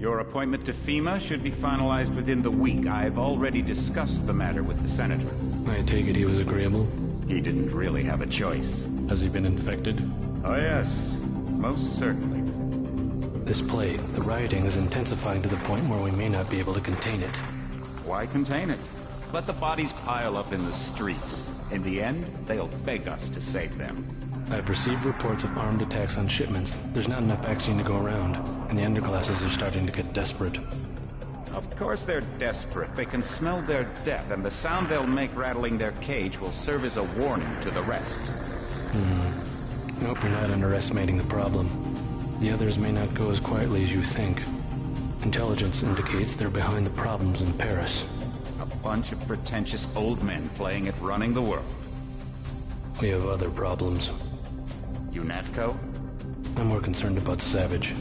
Your appointment to FEMA should be finalized within the week. I've already discussed the matter with the Senator. I take it he was agreeable? He didn't really have a choice. Has he been infected? Oh yes, most certainly. This plague, the rioting is intensifying to the point where we may not be able to contain it. Why contain it? Let the bodies pile up in the streets. In the end, they'll beg us to save them. I've received reports of armed attacks on shipments. There's not enough vaccine to go around, and the underclasses are starting to get desperate. Of course they're desperate. They can smell their death, and the sound they'll make rattling their cage will serve as a warning to the rest. I hope you're not underestimating the problem. The others may not go as quietly as you think. Intelligence indicates they're behind the problems in Paris. A bunch of pretentious old men playing at running the world. We have other problems. UNATCO? I'm more concerned about Savage.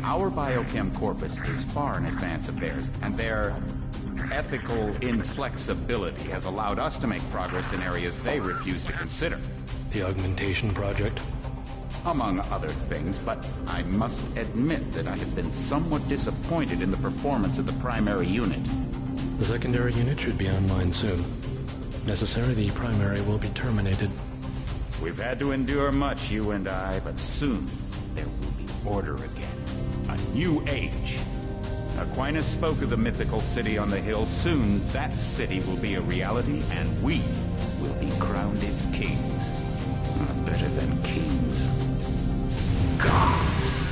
Our biochem corpus is far in advance of theirs, and their ethical inflexibility has allowed us to make progress in areas they refuse to consider. The augmentation project? Among other things, but I must admit that I have been somewhat disappointed in the performance of the primary unit. The secondary unit should be online soon. Necessary, the primary will be terminated. We've had to endure much, you and I, but soon there will be order again. A new age. Aquinas spoke of the mythical city on the hill. Soon, that city will be a reality, and we will be crowned its kings. Not better than kings. Gods.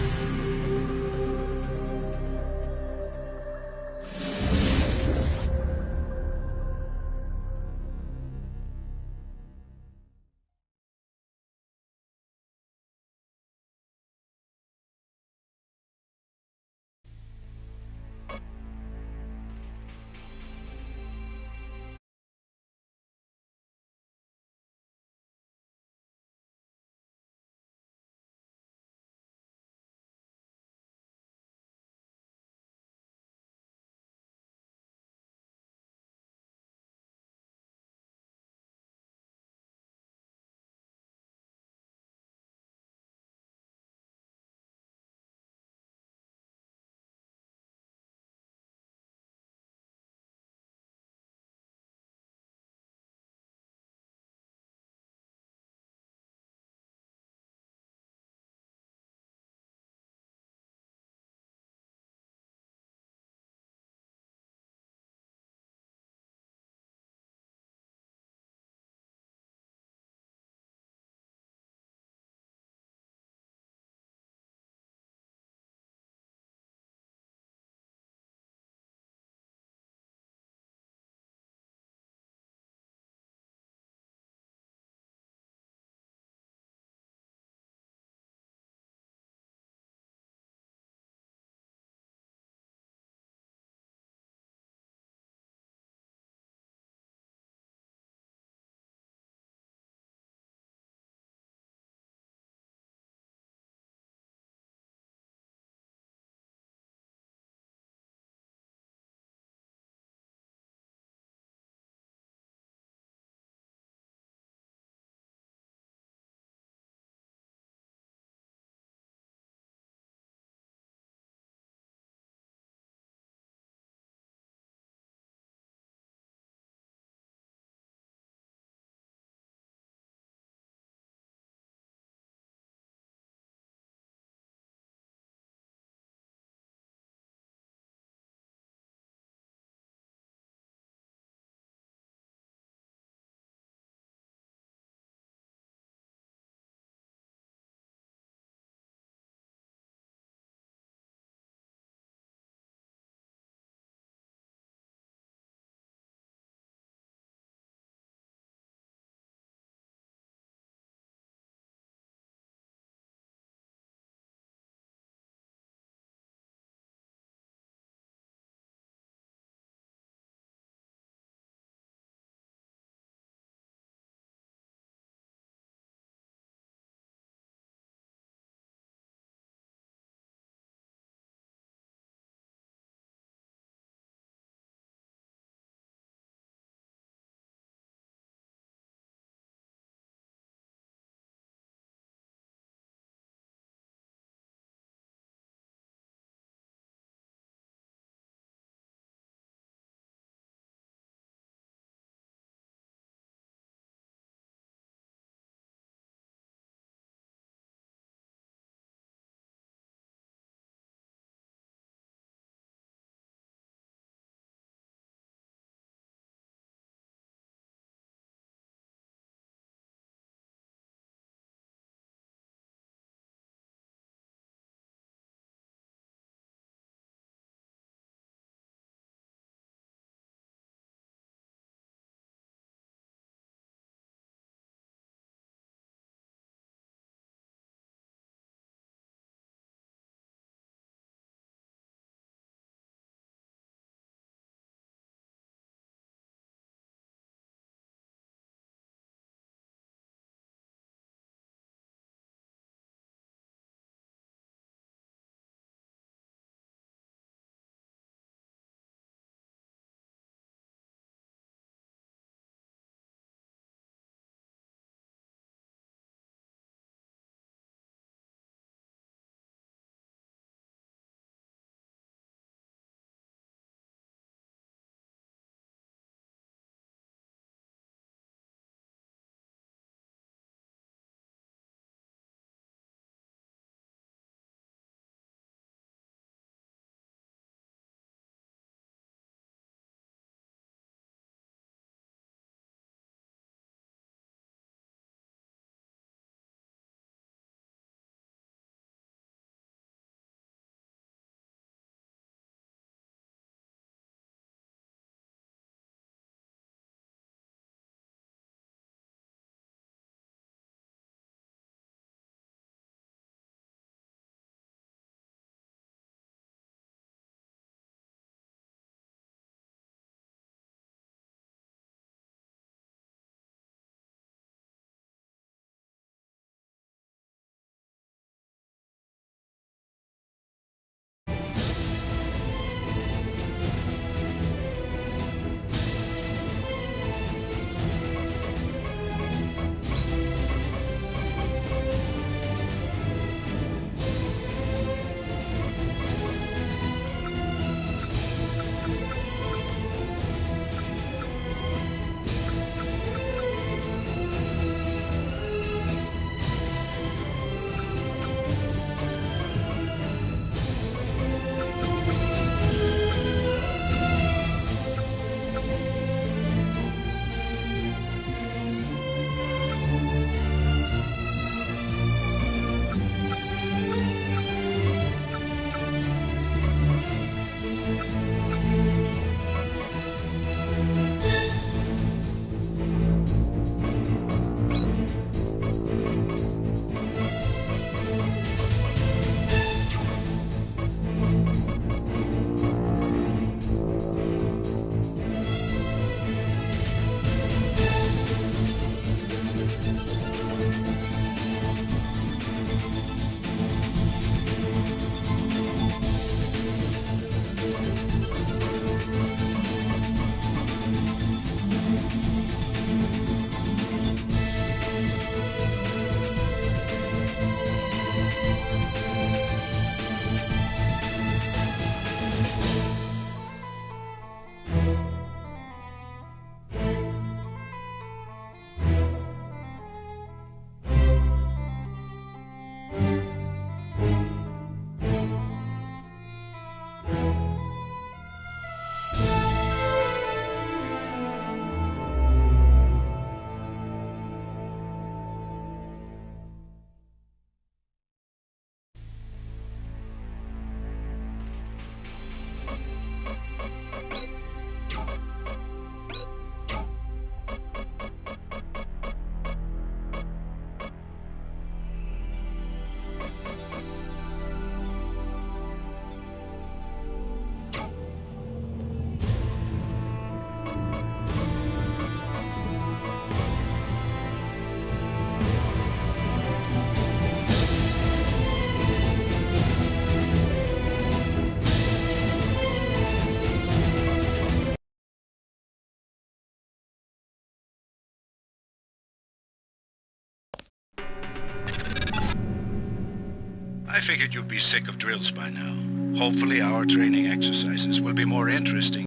I figured you'd be sick of drills by now. Hopefully our training exercises will be more interesting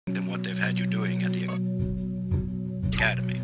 than what they've had you doing at the academy.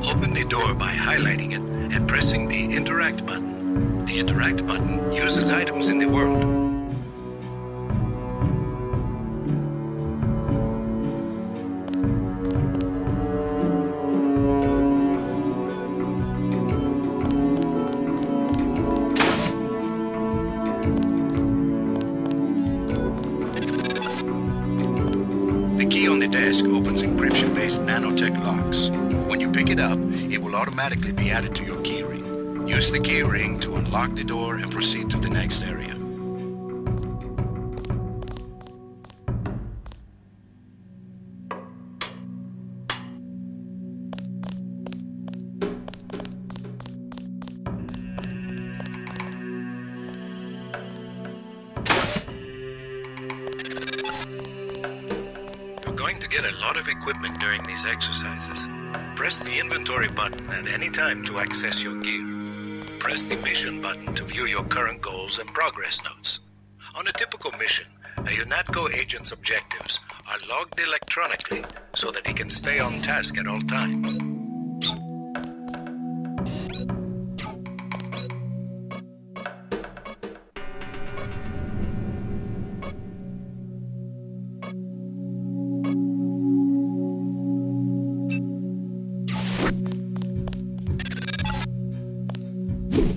Open the door by highlighting it and pressing the Interact button. The Interact button uses items in the world. The key on the desk opens encryption-based nanotech locks. When you pick it up, it will automatically be added to your keyring. Use the keyring to unlock the door and proceed to the next area. You're going to get a lot of equipment during these exercises. Press the inventory button at any time to access your gear. Press the mission button to view your current goals and progress notes. On a typical mission, a UNATCO agent's objectives are logged electronically so that he can stay on task at all times.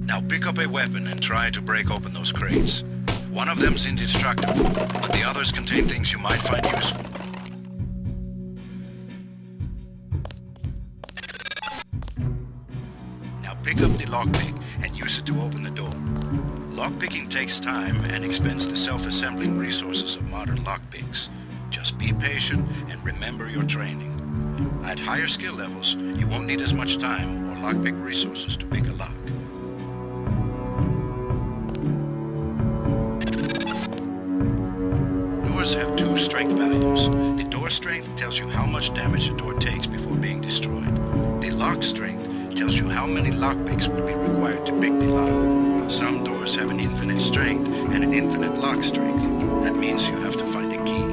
Now pick up a weapon and try to break open those crates. One of them's indestructible, but the others contain things you might find useful. Now pick up the lockpick and use it to open the door. Lockpicking takes time and expends the self-assembling resources of modern lockpicks. Just be patient and remember your training. At higher skill levels, you won't need as much time or lockpick resources to pick a lock. Doors have two strength values. The door strength tells you how much damage a door takes before being destroyed. The lock strength tells you how many lockpicks will be required to pick the lock. Some doors have an infinite strength and an infinite lock strength. That means you have to find a key.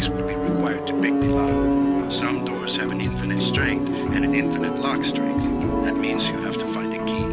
lockpicks will be required to pick the lock. Some doors have an infinite strength and an infinite lock strength. That means you have to find a key.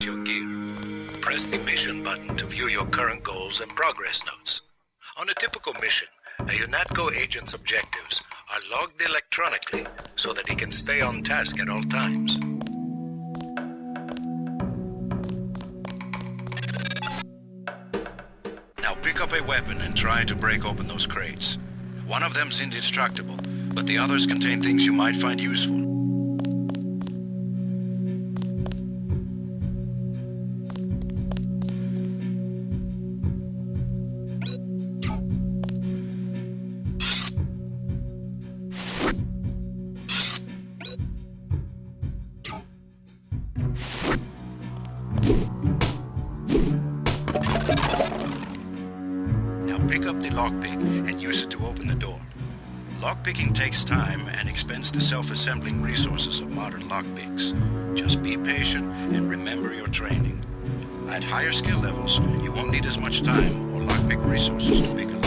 Your gear. Press the mission button to view your current goals and progress notes. On a typical mission, a UNATCO agent's objectives are logged electronically so that he can stay on task at all times. Now pick up a weapon and try to break open those crates. One of them's indestructible, but the others contain things you might find useful. Pick up the lockpick and use it to open the door. Lockpicking takes time and expends the self-assembling resources of modern lockpicks. Just be patient and remember your training. At higher skill levels, you won't need as much time or lockpick resources to pick a lock.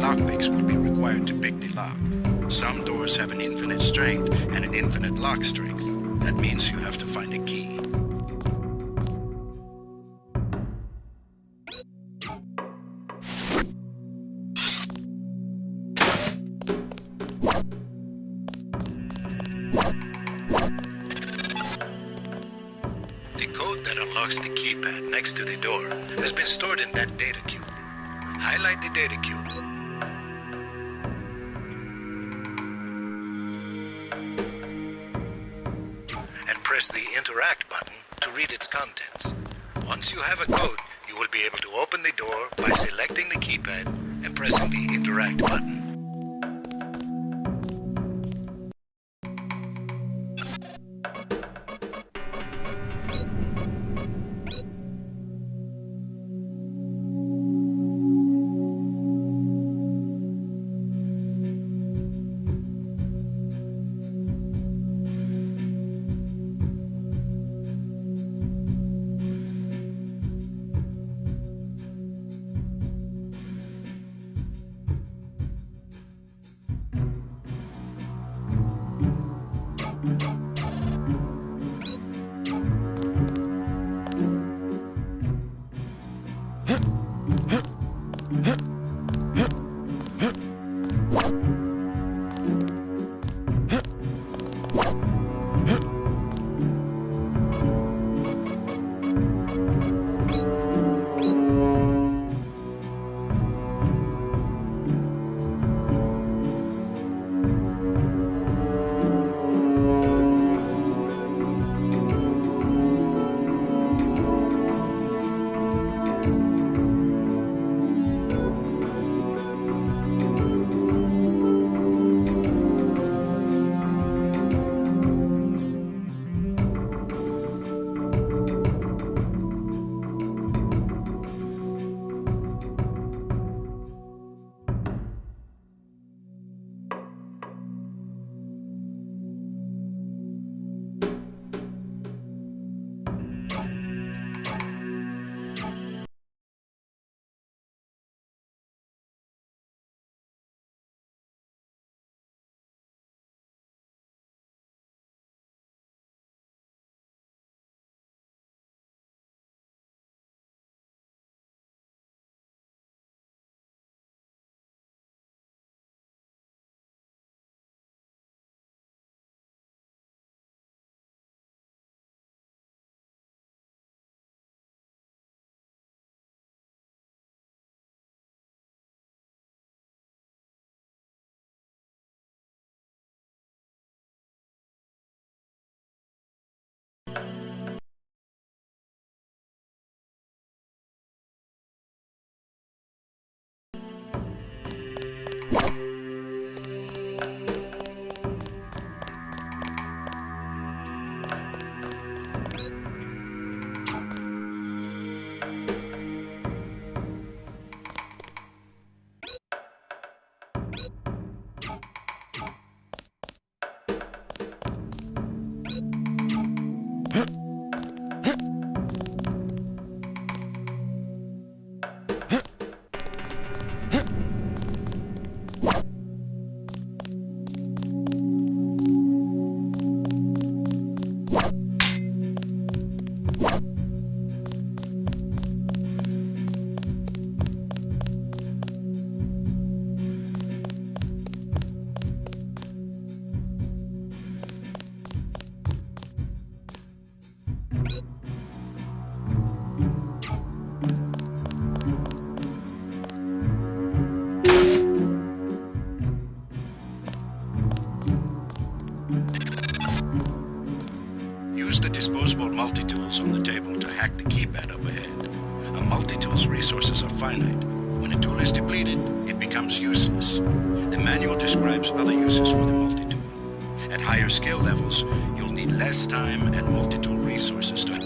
lockpicks will be required to pick the lock. Some doors have an infinite strength and an infinite lock strength. That means you have to find a key. The code that unlocks the keypad next to the door has been stored in that data cube. Highlight the data cube. And press the Interact button to read its contents. Once you have a code, you will be able to open the door by selecting the keypad and pressing the Interact button. Use the disposable multi-tools on the table to hack the keypad up ahead. A multi-tool's resources are finite. When a tool is depleted, it becomes useless. The manual describes other uses for the multi-tool. At higher skill levels, you'll need less time and multi-tool resources to...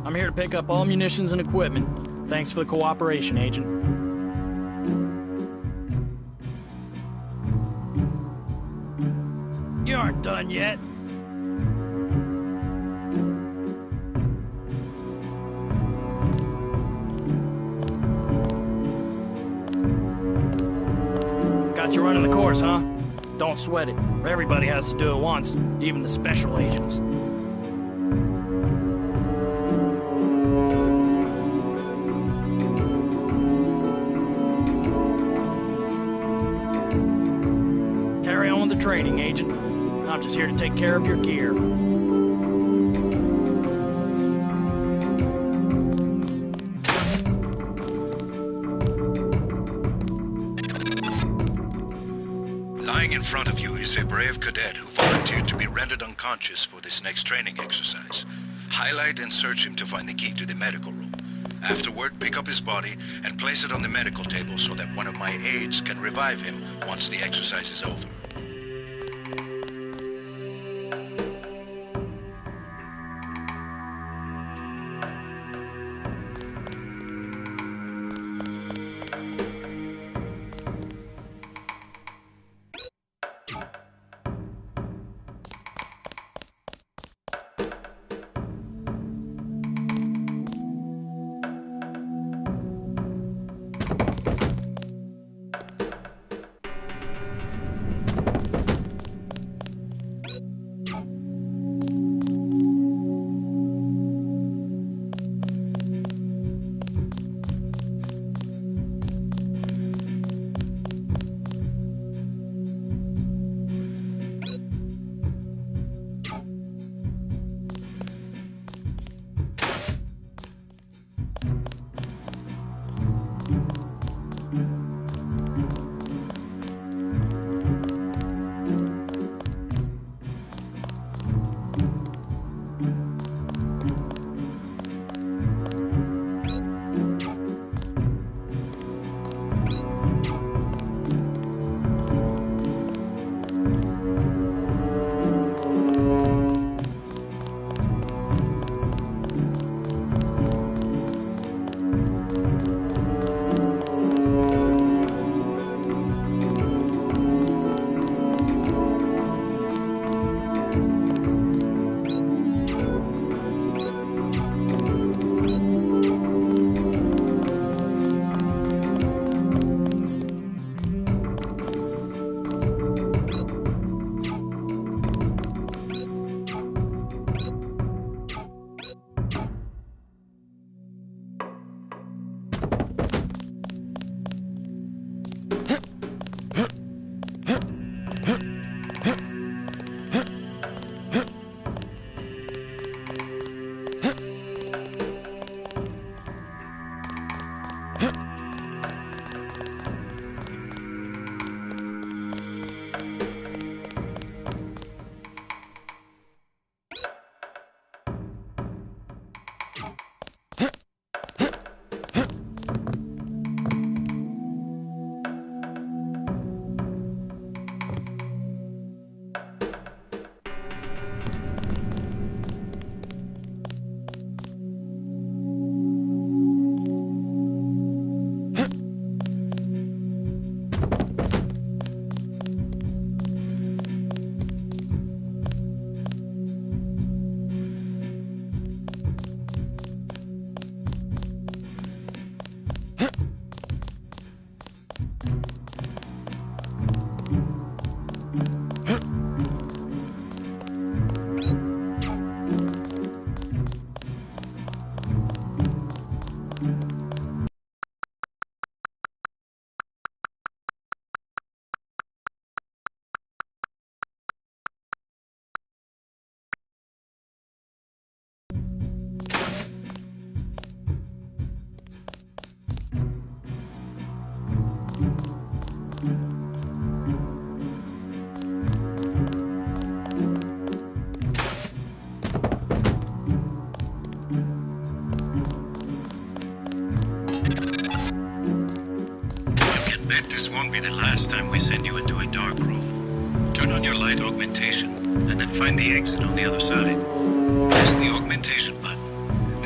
I'm here to pick up all munitions and equipment. Thanks for the cooperation, Agent. You aren't done yet. Got you running the course, huh? Don't sweat it. Everybody has to do it once, even the special agents. Carry on with the training, Agent. I'm just here to take care of your gear. Lying in front of you is a brave cadet who volunteered to be rendered unconscious for this next training exercise. Highlight and search him to find the key to the medical room. Afterward, pick up his body and place it on the medical table so that one of my aides can revive him once the exercise is over. Be the last time we send you into a dark room. Turn on your light augmentation, and then find the exit on the other side. Press the augmentation button.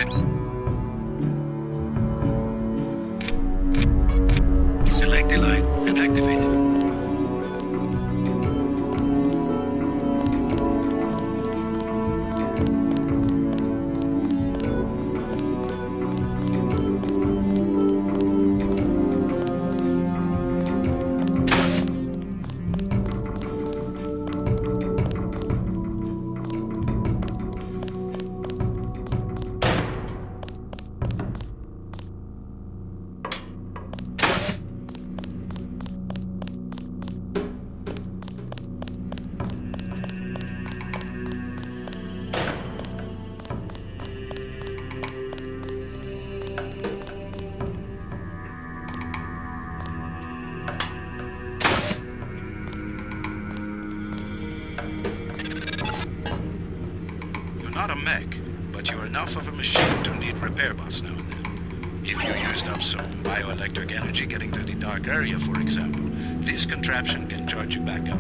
enough of a machine to need repair bots now and then. If you used up some bioelectric energy getting through the dark area, for example, this contraption can charge you back up.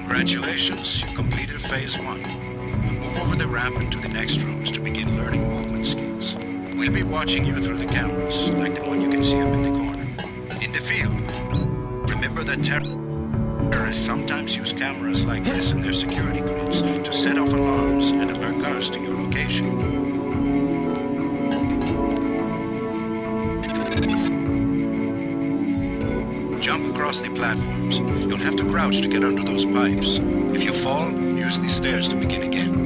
Congratulations, you completed phase 1. Move over the ramp into the next rooms to begin learning movement skills. We'll be watching you through the cameras, like the one you can see up in the corner. In the field, remember that terrorists sometimes use cameras like this in their security grids to set off alarms and alert cars to your location. Jump across the platforms. You'll have to crouch to get under those pipes. If you fall, use these stairs to begin again.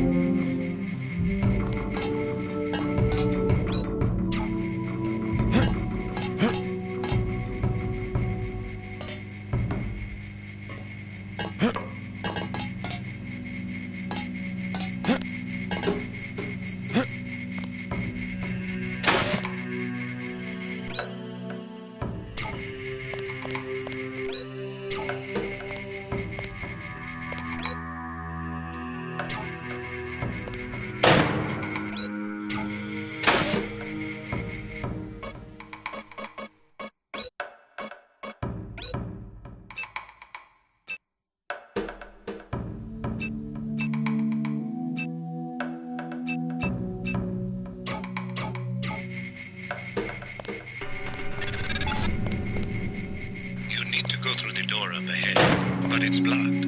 Go through the door up ahead, but it's blocked.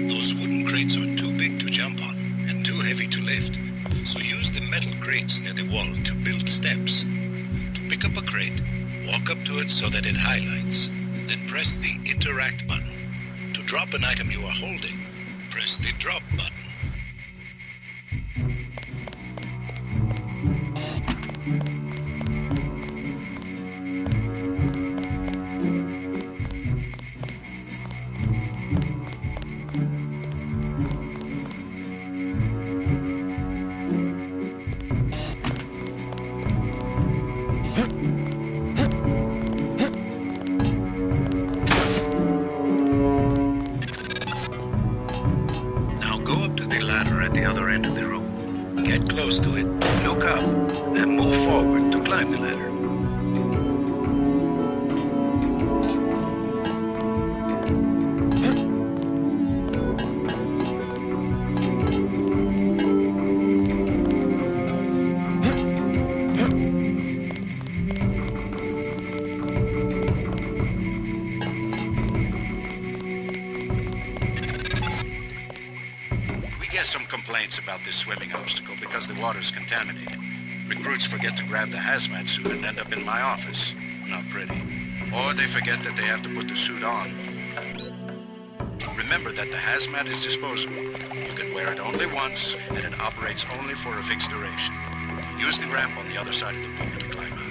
Those wooden crates are too big to jump on and too heavy to lift. So use the metal crates near the wall to build steps. To pick up a crate, walk up to it so that it highlights. Then press the interact button. To drop an item you are holding, press the drop button. The other end of the room. Get close to it, look up, and move forward to climb the ladder. Some complaints about this swimming obstacle because the water's contaminated. Recruits forget to grab the hazmat suit and end up in my office. Not pretty. Or they forget that they have to put the suit on. Remember that the hazmat is disposable. You can wear it only once, and it operates only for a fixed duration. Use the ramp on the other side of the pool to climb out.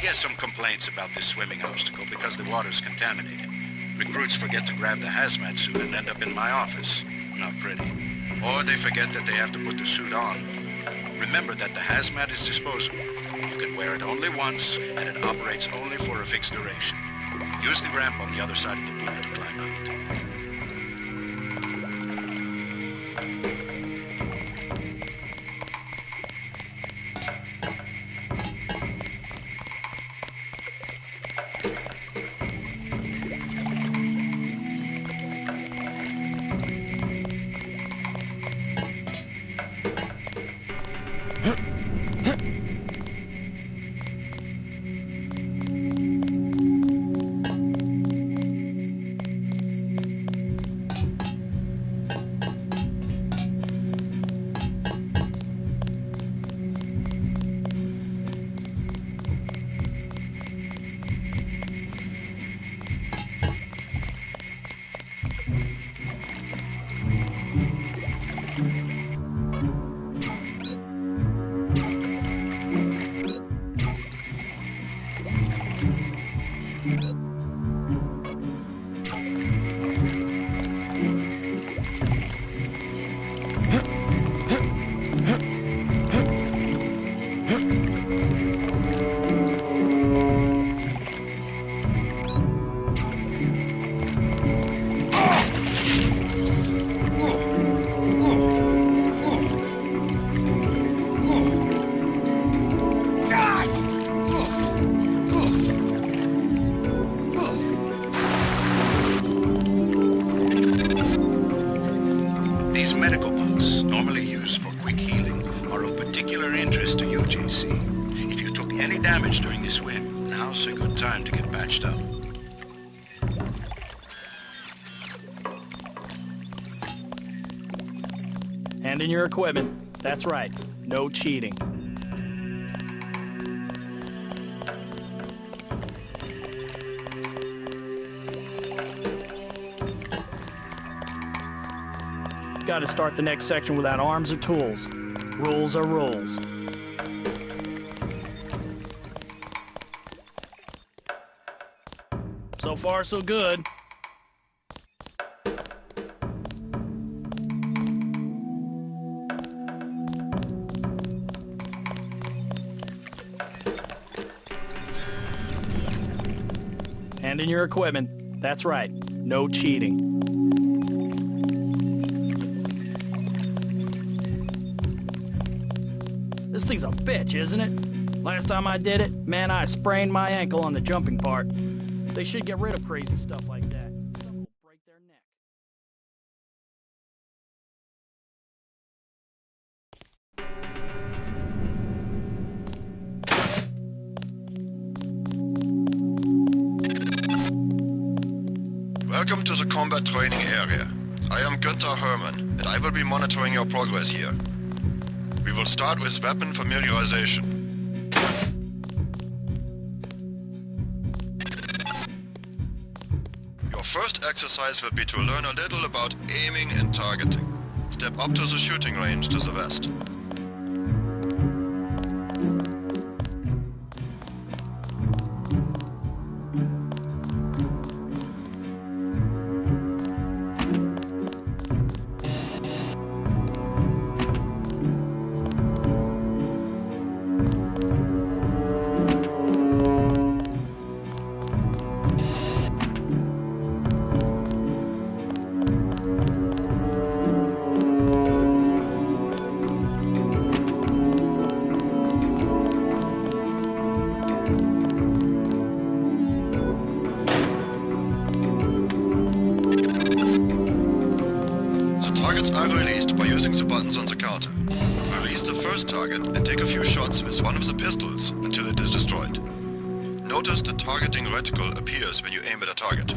get some complaints about this swimming obstacle because the water's contaminated. Recruits forget to grab the hazmat suit and end up in my office. Not pretty. Or they forget that they have to put the suit on. Remember that the hazmat is disposable. You can wear it only once, and it operates only for a fixed duration. Use the ramp on the other side of the pool to climb out. These medical bugs, normally used for quick healing, are of particular interest to you, JC. If you took any damage during the swim, now's a good time to get patched up. Hand in your equipment. That's right. No cheating. Got to start the next section without arms or tools. Rules are rules. So far, so good. Hand in your equipment. That's right. No cheating. This thing's a bitch, isn't it? Last time I did it, man, I sprained my ankle on the jumping part. They should get rid of crazy stuff like that. Some will break their neck. Welcome to the combat training area. I am Günther Hermann, and I will be monitoring your progress here. We will start with weapon familiarization. Your first exercise will be to learn a little about aiming and targeting. Step up to the shooting range to the west. Targets are released by using the buttons on the counter. Release the first target and take a few shots with one of the pistols until it is destroyed. Notice the targeting reticle appears when you aim at a target.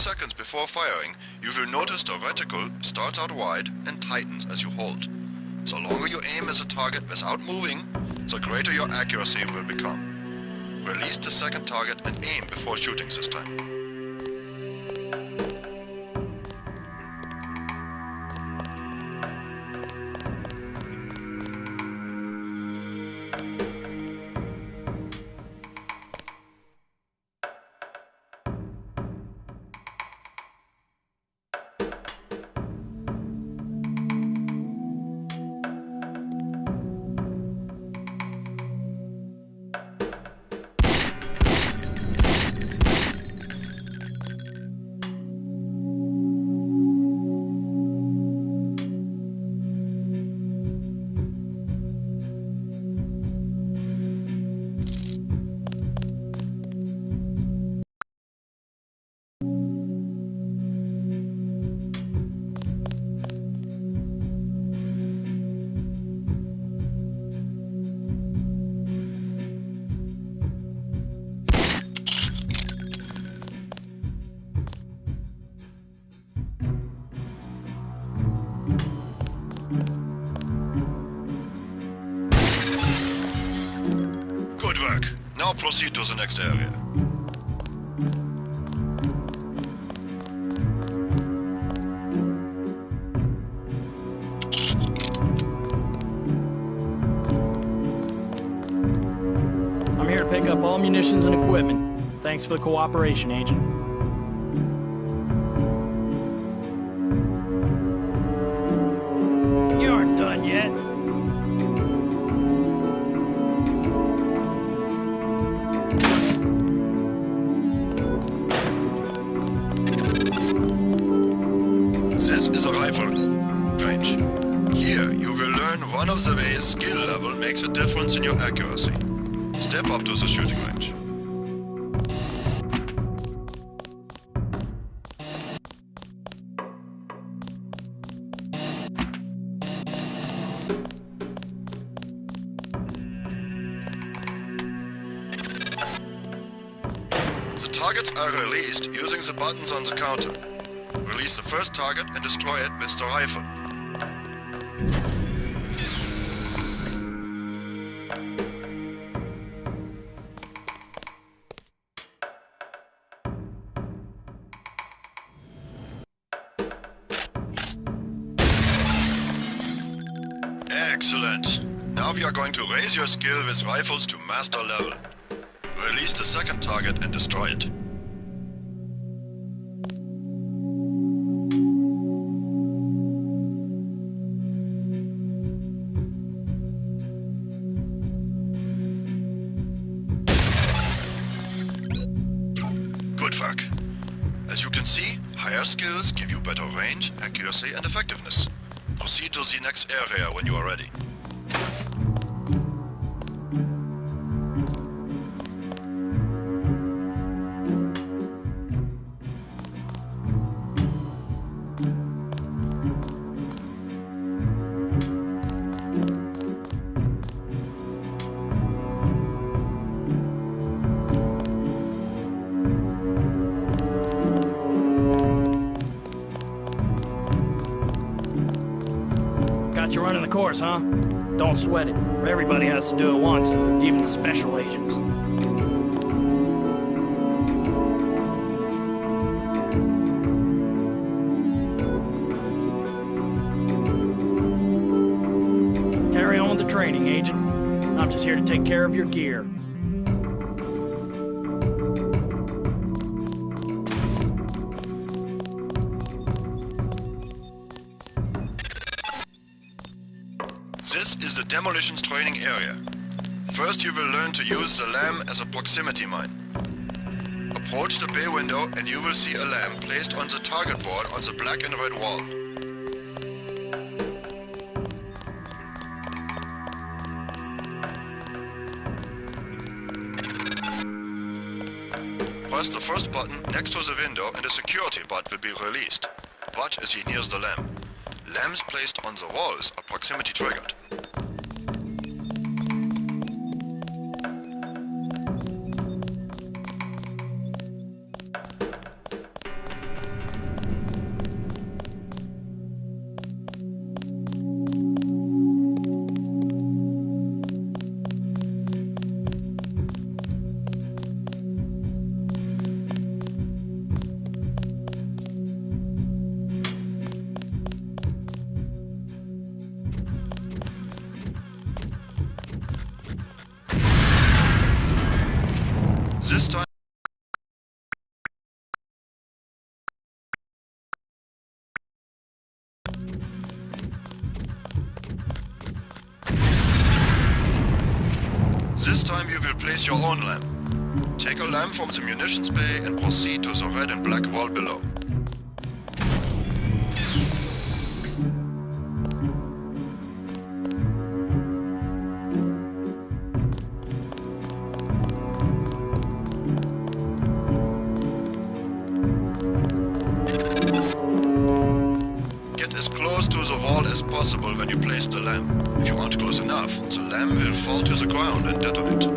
seconds before firing, you will notice the reticle starts out wide and tightens as you hold. The longer you aim as a target without moving, the greater your accuracy will become. Release the second target and aim before shooting this time. Good work. Now proceed to the next area. I'm here to pick up all munitions and equipment. Thanks for the cooperation, Agent. You aren't done yet. This is a rifle range. Here, you will learn one of the ways skill level makes a difference in your accuracy. Step up to the shooting range. The targets are released using the buttons on the counter. Release the first target and destroy it with the rifle. Excellent. Now we are going to raise your skill with rifles to master level. Release the second target and destroy it. Good work. As you can see, higher skills give you better range, accuracy and effectiveness. Proceed to the next area when you are ready. Got you running the course, huh? Don't sweat it. Everybody has to do it once, even the special agents. Carry on with the training, Agent. I'm just here to take care of your gear. This is the demolitions training area. First you will learn to use the lamp as a proximity mine. Approach the bay window and you will see a lamp placed on the target board on the black and red wall. Press the first button next to the window and a security bot will be released. Bot is he nears the lamp. Lamps placed on the walls are proximity triggered. This time you will place your own lamp. Take a lamp from the munitions bay and proceed to the red and black wall below. Get as close to the wall as possible when you place the lamp. If you aren't close enough, the lamp will fall to the ground and detonate.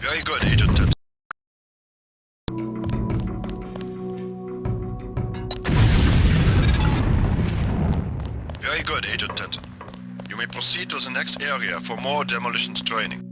Very good, Agent Tips. Very good, Agent Tinton. You may proceed to the next area for more demolitions training.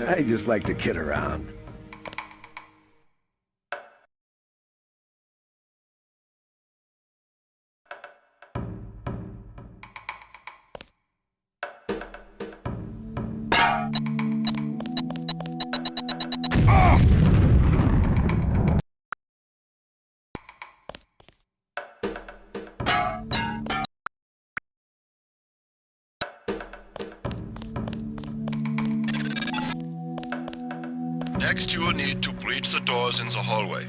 I just like to kid around. Next, you will need to breach the doors in the hallway.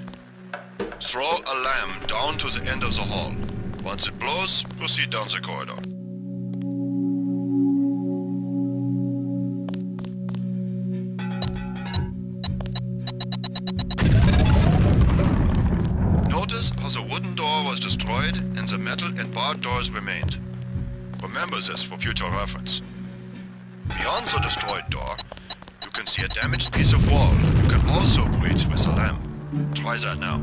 Throw a lamp down to the end of the hall. Once it blows, proceed down the corridor. destroyed and the metal and barred doors remained. Remember this for future reference. Beyond the destroyed door, you can see a damaged piece of wall you can also breach with a lamp. Try that now.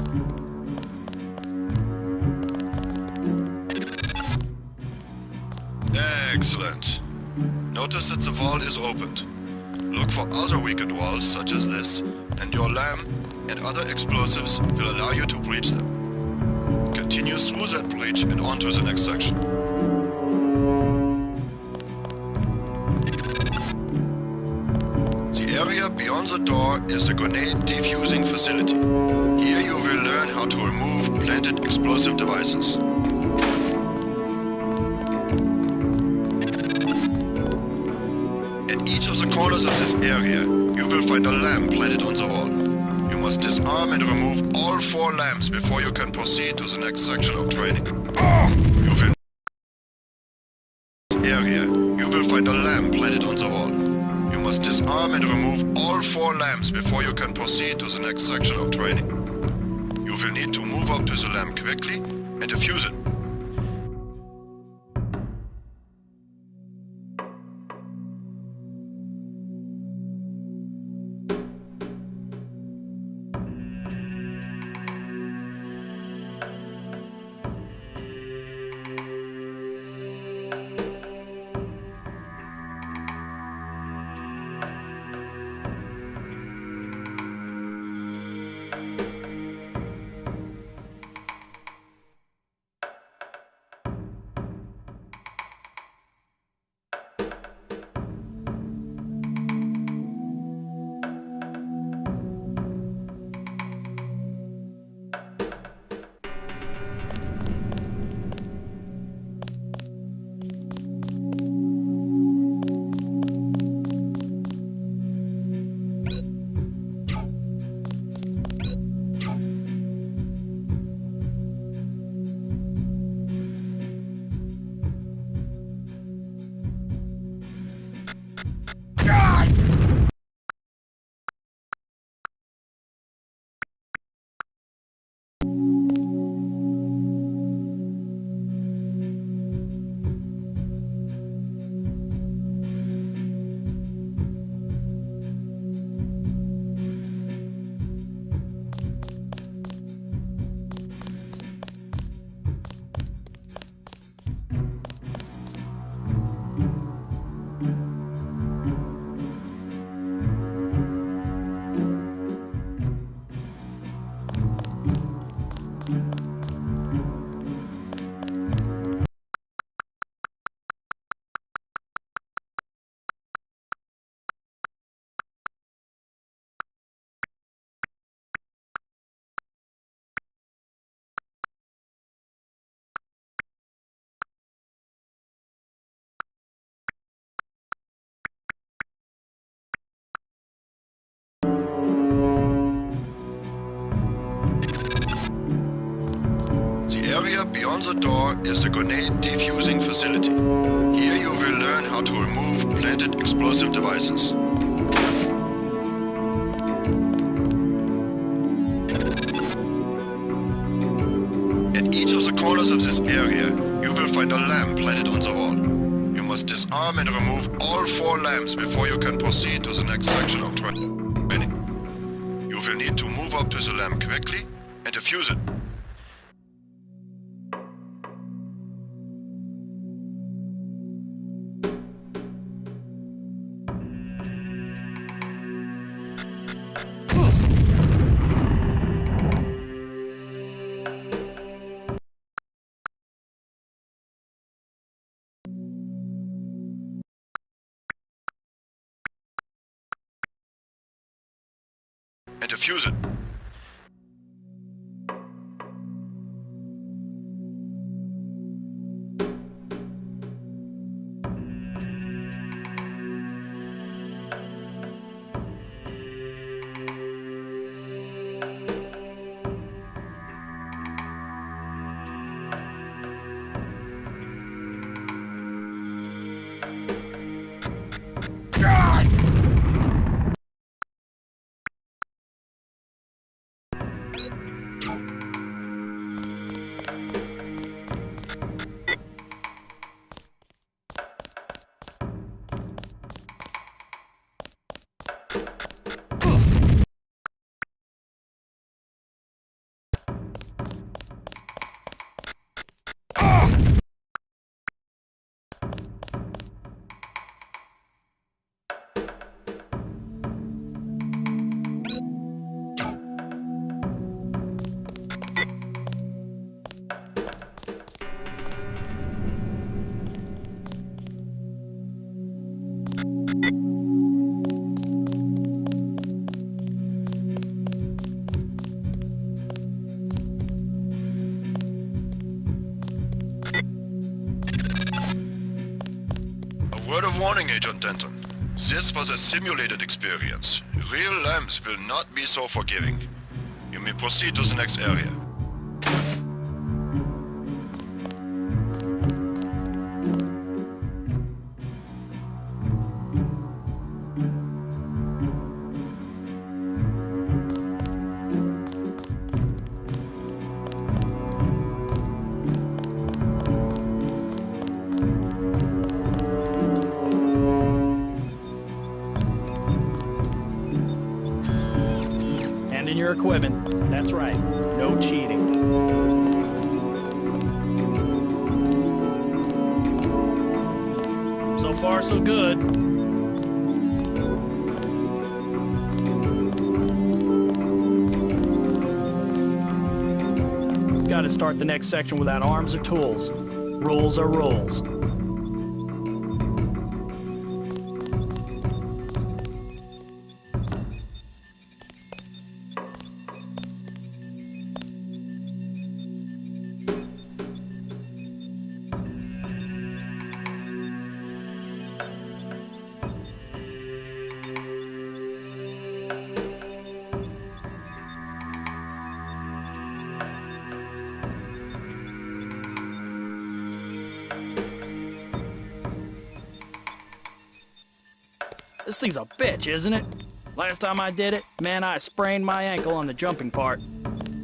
Excellent. Notice that the wall is opened. Look for other weakened walls such as this, and your lamp and other explosives will allow you to breach them. Continue through that breach and on to the next section. The area beyond the door is the grenade defusing facility. Here you will learn how to remove planted explosive devices. At each of the corners of this area, you will find a lamp planted on the wall. You must disarm and remove all 4 lamps before you can proceed to the next section of training. You will find a lamp planted on the wall. You must disarm and remove all 4 lamps before you can proceed to the next section of training. You will need to move up to the lamp quickly and defuse it. The area beyond the door is the grenade defusing facility. Here you will learn how to remove planted explosive devices. At each of the corners of this area, you will find a lamp planted on the wall. You must disarm and remove all 4 lamps before you can proceed to the next section of training. You will need to move up to the lamp quickly and defuse it. And defuse it. A word of warning, Agent Denton. This was a simulated experience. Real lambs will not be so forgiving. You may proceed to the next area. Hand in your equipment. That's right. No cheating. So far, so good. Gotta start the next section without arms or tools. Rules are rules. This thing's a bitch, isn't it? Last time I did it, man, I sprained my ankle on the jumping part.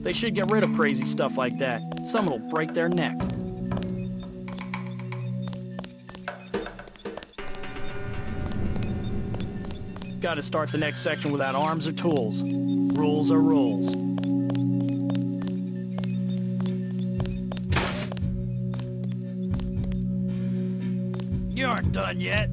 They should get rid of crazy stuff like that. Someone will break their neck. Gotta start the next section without arms or tools. Rules are rules. You aren't done yet.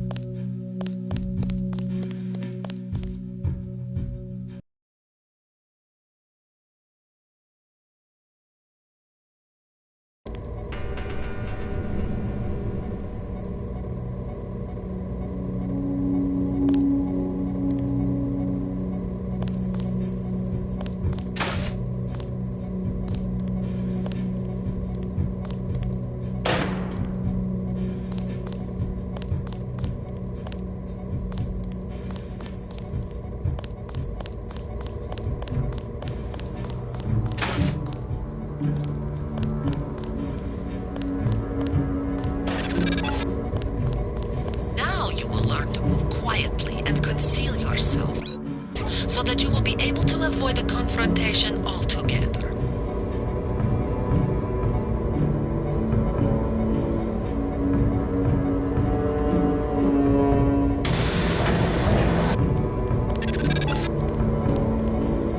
Now you will learn to move quietly and conceal yourself, so that you will be able to avoid a confrontation altogether.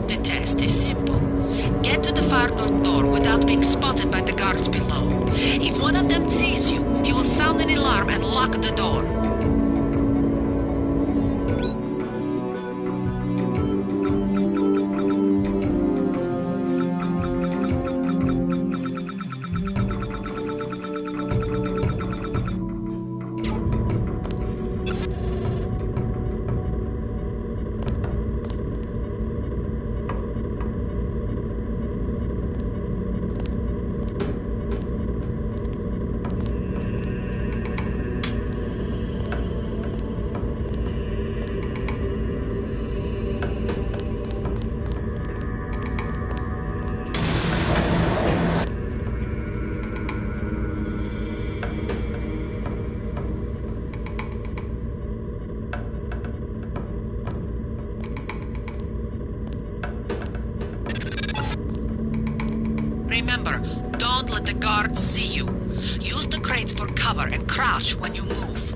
The test is simple. Get to the far north door without being spotted by the guards below. If one of them sees you, he will sound an alarm and lock the door. Remember, don't let the guards see you. Use the crates for cover and crouch when you move.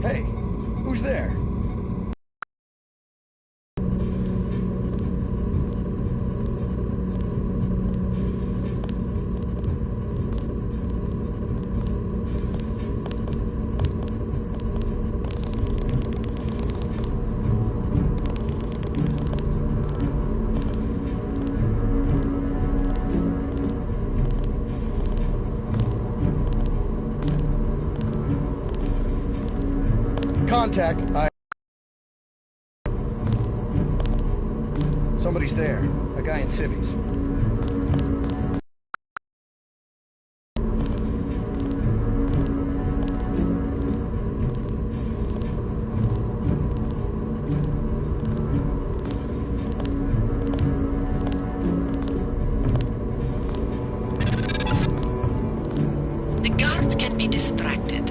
Hey, who's there? Contact. Somebody's there. A guy in civvies. The guards can be distracted.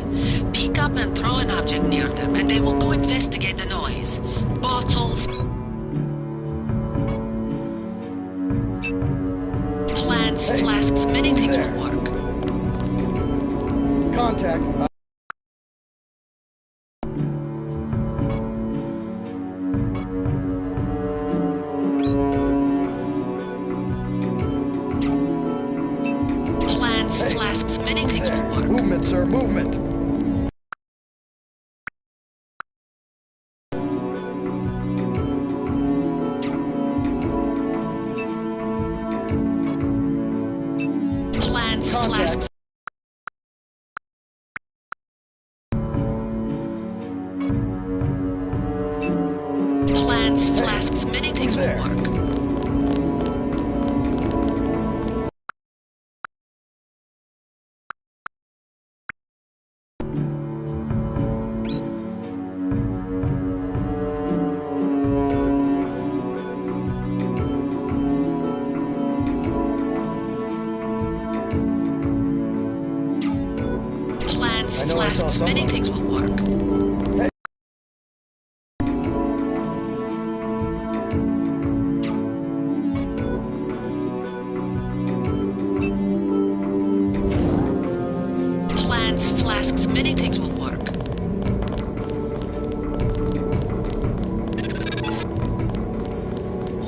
Pick up and throw an object near them, and they will go investigate the noise. Bottles, plants, flasks, many things will work. Contact. Plants, flasks, many things will work. Movement, sir, movement. Plants, flasks. Plants, flasks, many things will work. Plants, I know I saw flasks, many someone. things will work. Hey. Plants, flasks, many things will work.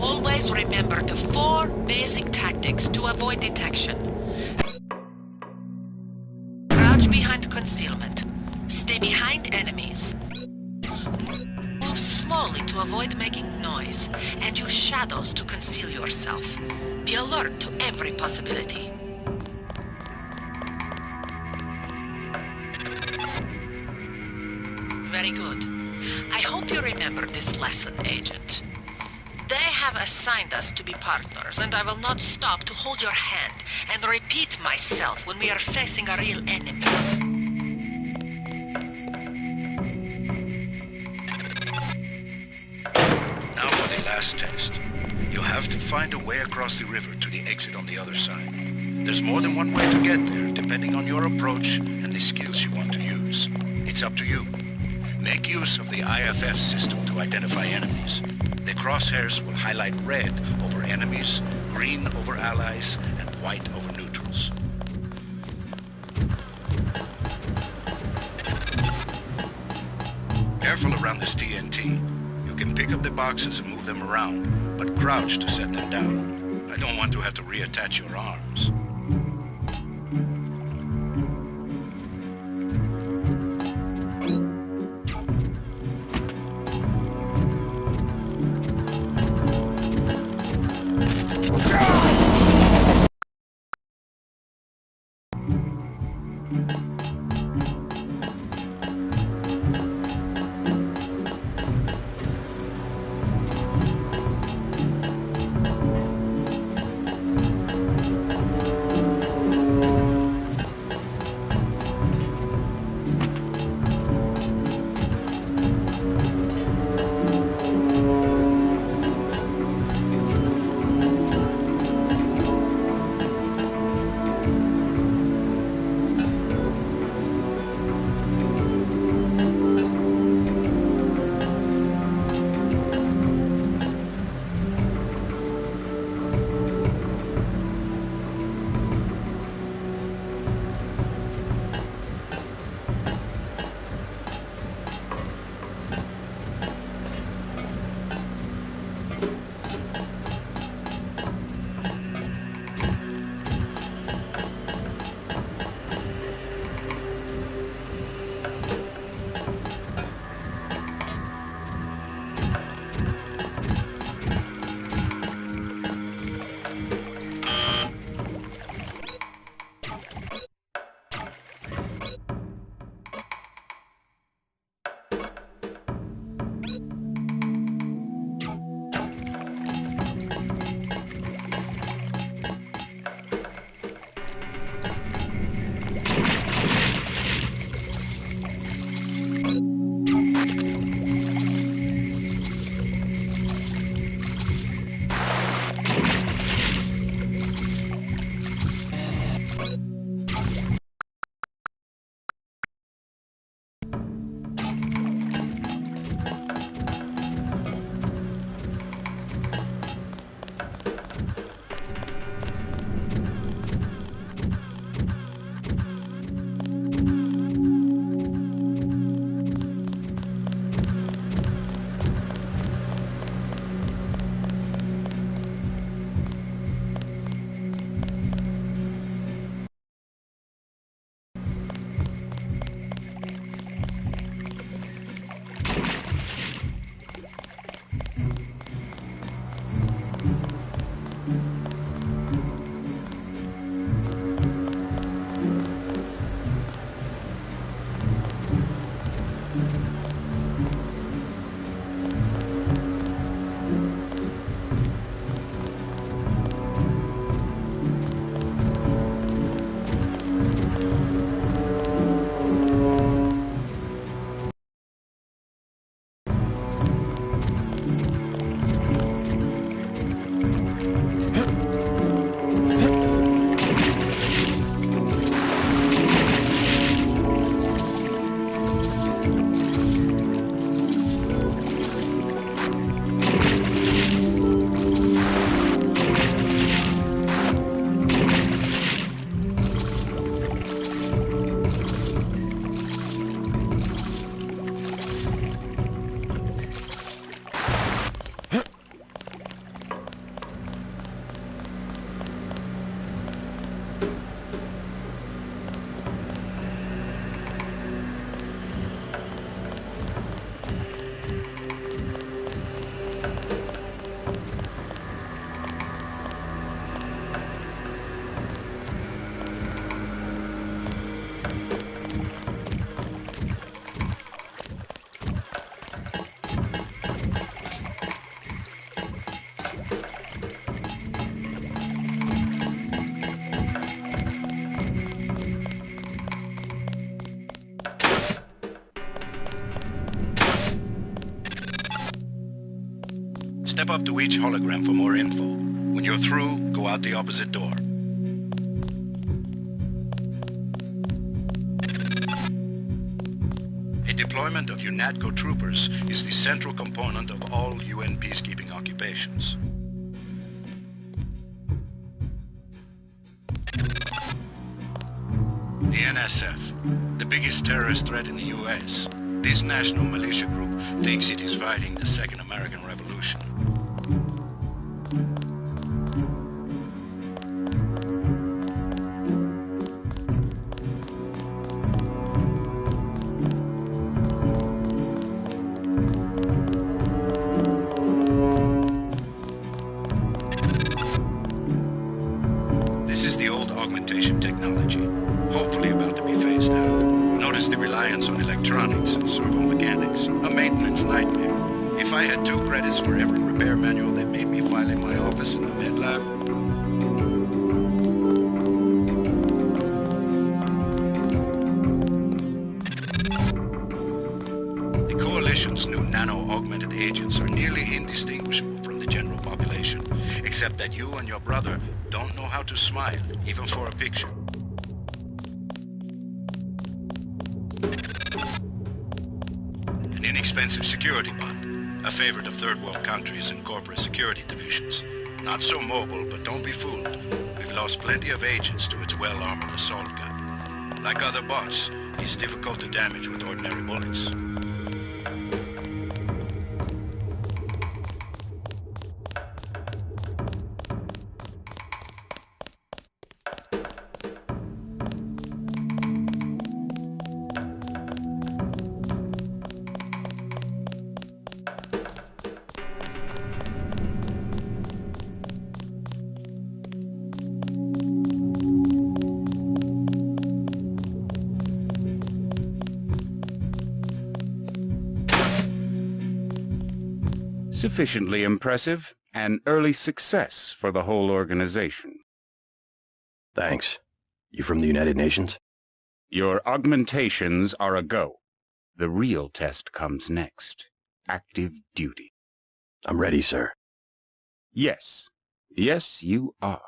Always remember the 4 basic tactics to avoid detection. Crouch behind concealment. Stay behind enemies. Move slowly to avoid making noise, and use shadows to conceal yourself. Be alert to every possibility. Very good. I hope you remember this lesson, Agent. They have assigned us to be partners, and I will not stop to hold your hand and repeat myself when we are facing a real enemy. Now for the last test. You have to find a way across the river to the exit on the other side. There's more than one way to get there, depending on your approach and the skills you want to use. It's up to you. Make use of the IFF system to identify enemies. The crosshairs will highlight red over enemies, green over allies, and white over neutrals. Careful around this TNT. You can pick up the boxes and move them around, but crouch to set them down. I don't want to have to reattach your arms. Step up to each hologram for more info. When you're through, go out the opposite door. A deployment of UNATCO troopers is the central component of all UN peacekeeping occupations. The NSF, the biggest terrorist threat in the US. This national militia group thinks it is fighting the Second American Revolution. This is the old augmentation technology, hopefully about to be phased out. Notice the reliance on electronics and servo-mechanics, a maintenance nightmare. If I had 2 credits for every repair manual that made me file in my office in the med lab, the Coalition's new nano-augmented agents are nearly indistinguishable from the general population, except that you and your brother don't know how to smile, even for a picture. An inexpensive security bot, a favorite of third world countries and corporate security divisions. Not so mobile, but don't be fooled. We've lost plenty of agents to its well-armored assault gun. Like other bots, it's difficult to damage with ordinary bullets. Sufficiently impressive, an early success for the whole organization. Thanks. You from the United Nations? Your augmentations are a go. The real test comes next. Active duty. I'm ready, sir. Yes. Yes, you are.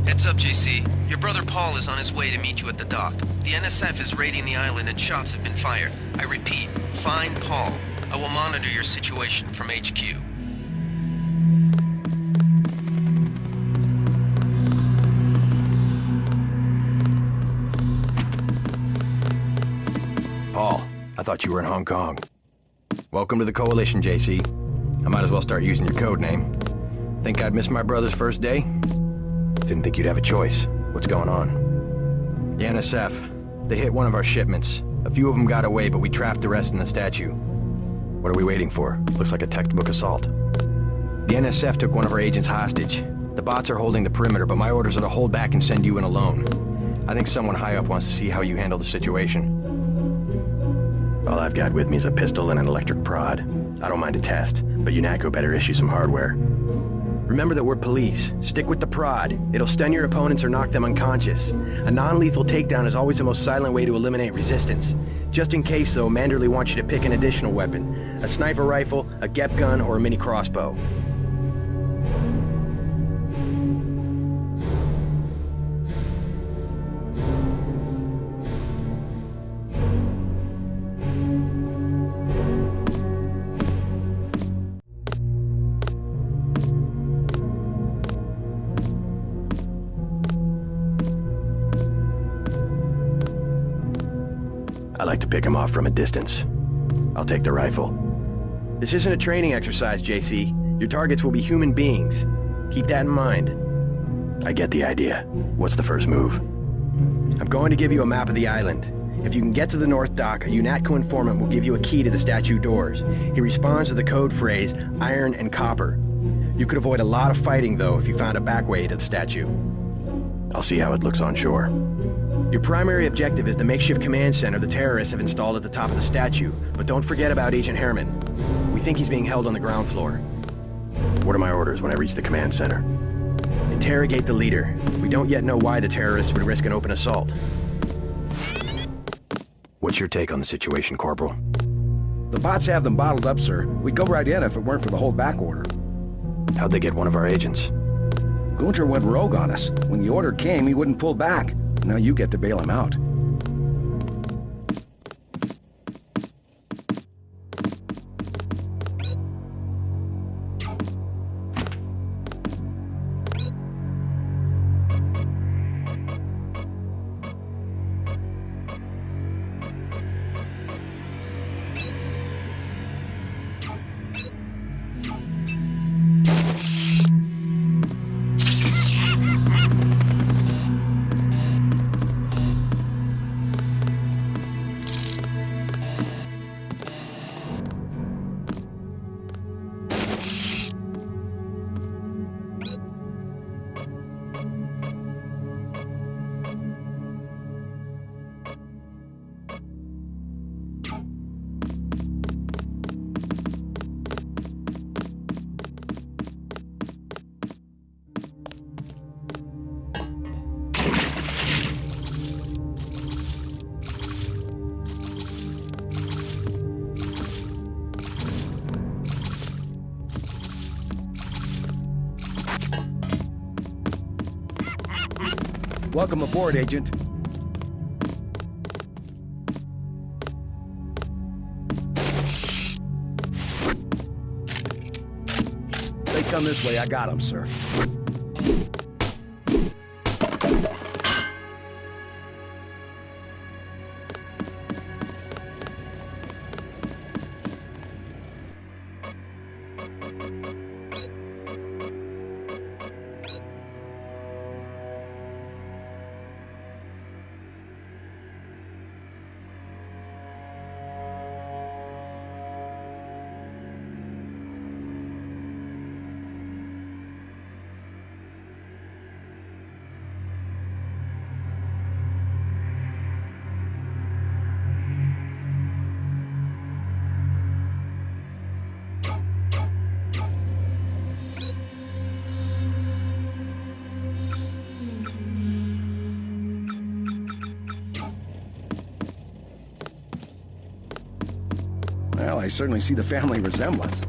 Heads up, JC. Your brother Paul is on his way to meet you at the dock. The NSF is raiding the island and shots have been fired. I repeat, find Paul. I will monitor your situation from HQ. Paul, I thought you were in Hong Kong. Welcome to the Coalition, JC. I might as well start using your code name. Think I'd miss my brother's first day? Didn't think you'd have a choice. What's going on? The NSF. They hit one of our shipments. A few of them got away, but we trapped the rest in the statue. What are we waiting for? Looks like a textbook assault. The NSF took one of our agents hostage. The bots are holding the perimeter, but my orders are to hold back and send you in alone. I think someone high up wants to see how you handle the situation. All I've got with me is a pistol and an electric prod. I don't mind a test, but UNATCO better issue some hardware. Remember that we're police. Stick with the prod. It'll stun your opponents or knock them unconscious. A non-lethal takedown is always the most silent way to eliminate resistance. Just in case, though, Manderley wants you to pick an additional weapon. A sniper rifle, a GEP gun, or a mini crossbow. I like to pick him off from a distance. I'll take the rifle. This isn't a training exercise, JC. Your targets will be human beings. Keep that in mind. I get the idea. What's the first move? I'm going to give you a map of the island. If you can get to the North Dock, a UNATCO informant will give you a key to the statue doors. He responds to the code phrase, iron and copper. You could avoid a lot of fighting, though, if you found a back way to the statue. I'll see how it looks on shore. Your primary objective is the makeshift command center the terrorists have installed at the top of the statue, but don't forget about Agent Herman. We think he's being held on the ground floor. What are my orders when I reach the command center? Interrogate the leader. We don't yet know why the terrorists would risk an open assault. What's your take on the situation, Corporal? The bots have them bottled up, sir. We'd go right in if it weren't for the holdback order. How'd they get one of our agents? Gunter went rogue on us. When the order came, he wouldn't pull back. Now you get to bail him out. Welcome aboard, Agent. They come this way, I got them, sir. Well, I certainly see the family resemblance.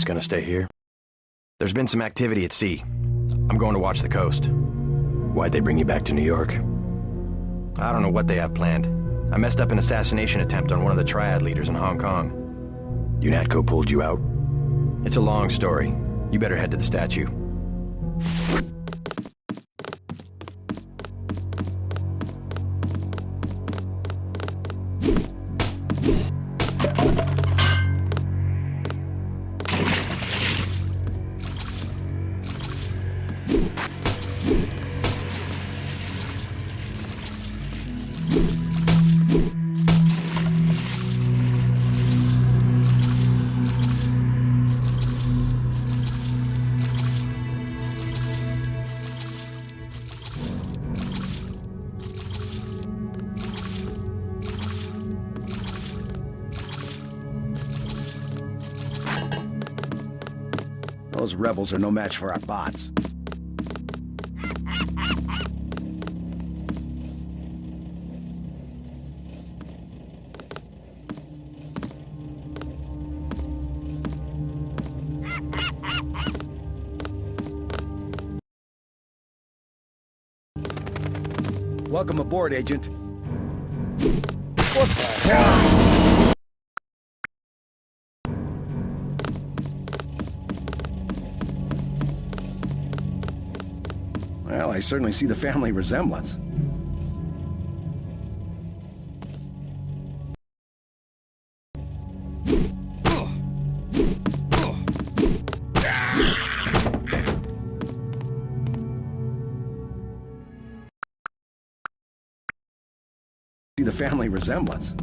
just gonna stay here? There's been some activity at sea. I'm going to watch the coast. Why'd they bring you back to New York? I don't know what they have planned. I messed up an assassination attempt on one of the Triad leaders in Hong Kong. UNATCO pulled you out? It's a long story. You better head to the statue. Those rebels are no match for our bots. Welcome aboard, Agent. What the hell? Well, I certainly see the family resemblance. See the family resemblance.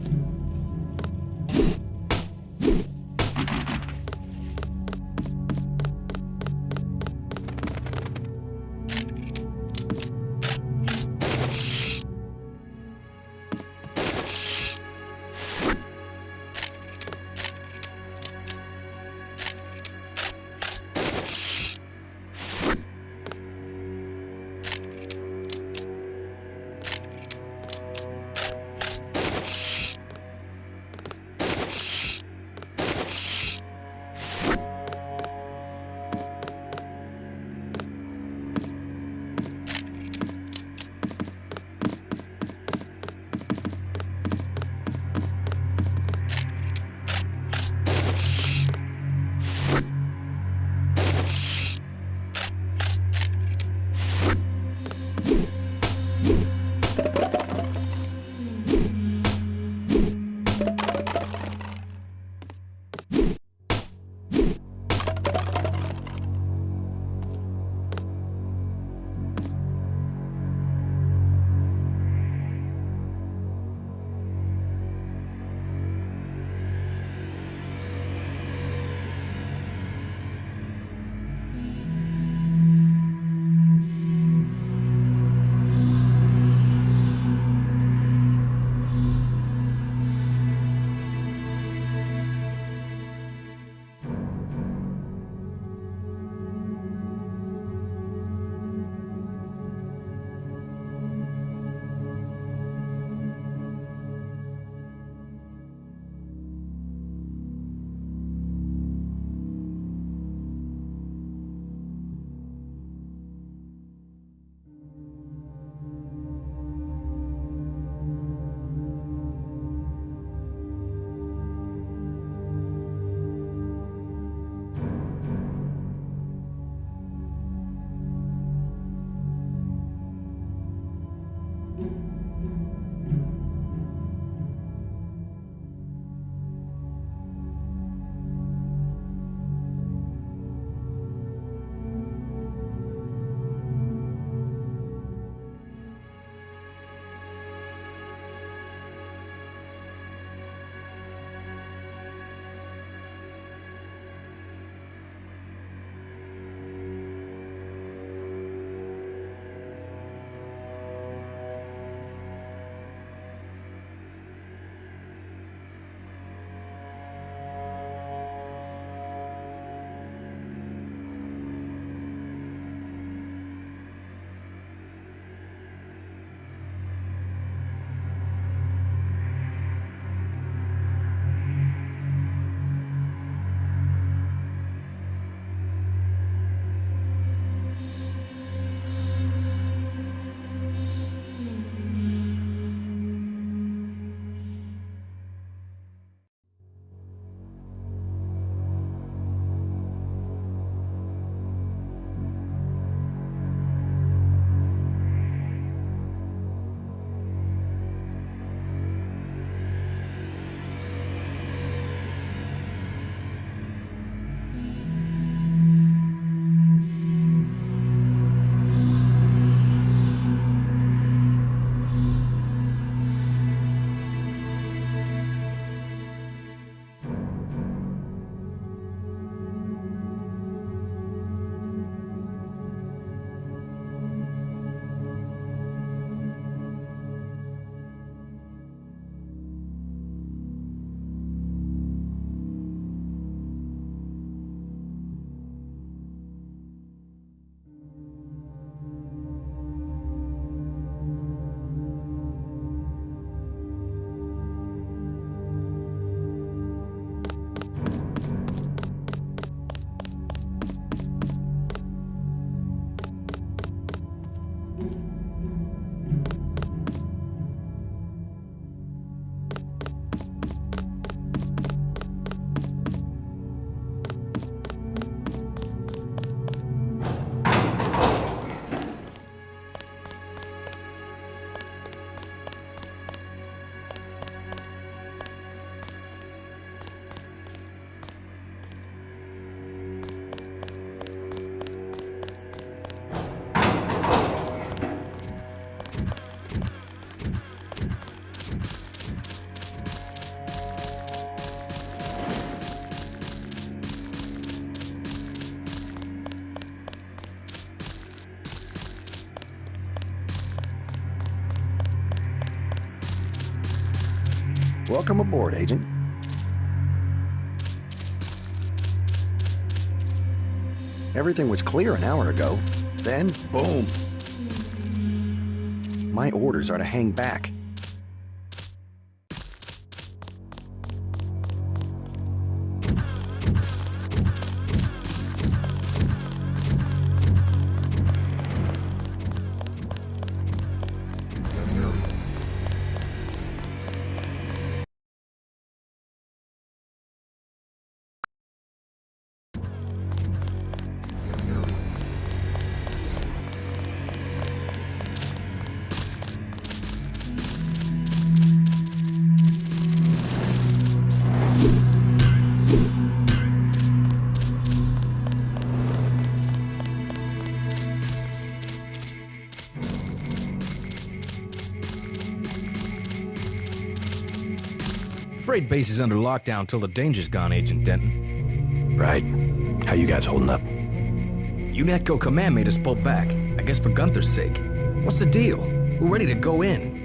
Welcome aboard, Agent. Everything was clear an hour ago. Then, boom! My orders are to hang back. Freight base is under lockdown till the danger's gone, Agent Denton. Right. How you guys holding up? UNATCO Command made us pull back. I guess for Gunther's sake. What's the deal? We're ready to go in.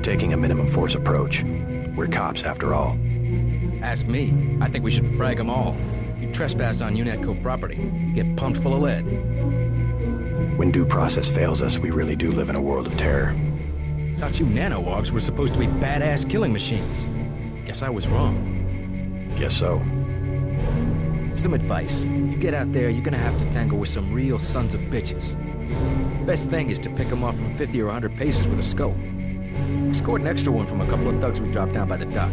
Taking a minimum force approach. We're cops, after all. Ask me. I think we should frag them all. You trespass on UNATCO property, you get pumped full of lead. When due process fails us, we really do live in a world of terror. Thought you nanowargs were supposed to be badass killing machines. Guess I was wrong. Guess so. Some advice. You get out there, you're gonna have to tangle with some real sons of bitches. Best thing is to pick them off from 50 or 100 paces with a scope. I scored an extra one from a couple of thugs we dropped down by the dock.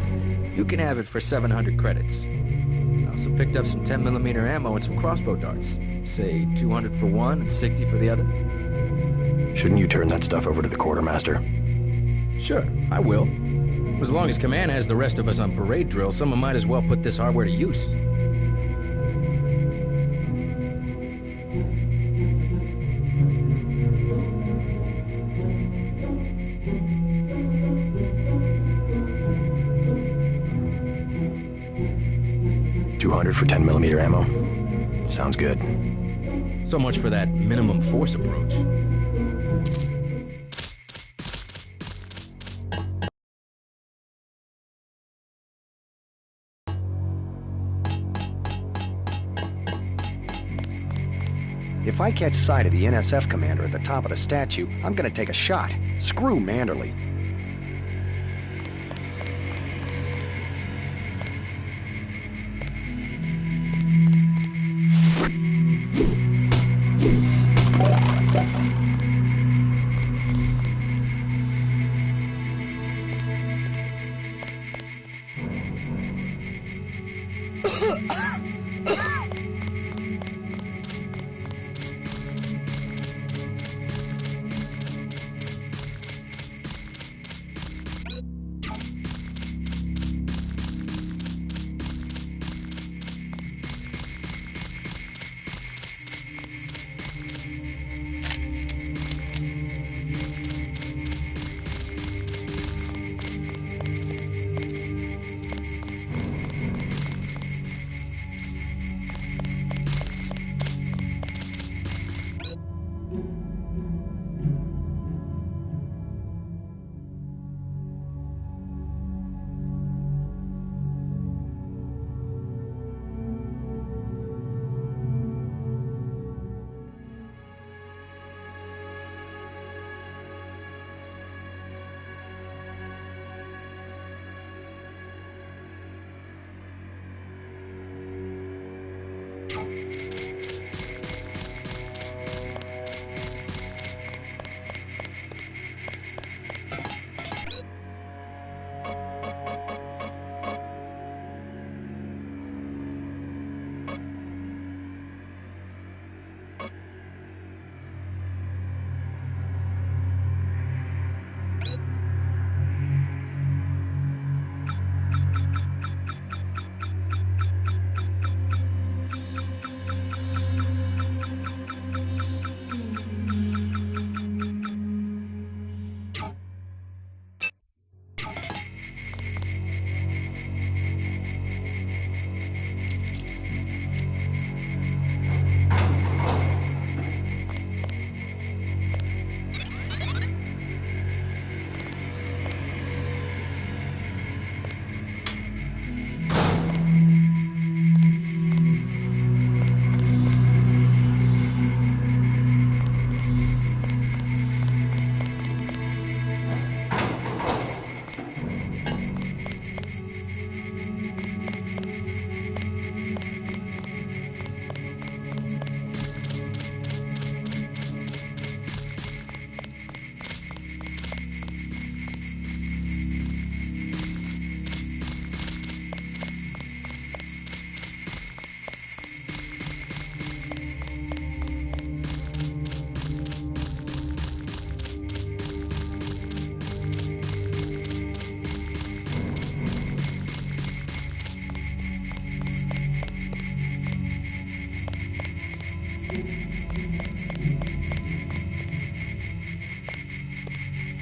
You can have it for 700 credits. I also picked up some 10mm ammo and some crossbow darts. Say 200 for one and 60 for the other. Shouldn't you turn that stuff over to the quartermaster? Sure, I will. As long as Command has the rest of us on parade drill, someone might as well put this hardware to use. For 10mm ammo? Sounds good. So much for that minimum force approach. If I catch sight of the NSF commander at the top of the statue, I'm gonna take a shot. Screw Manderley.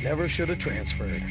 Never should have transferred.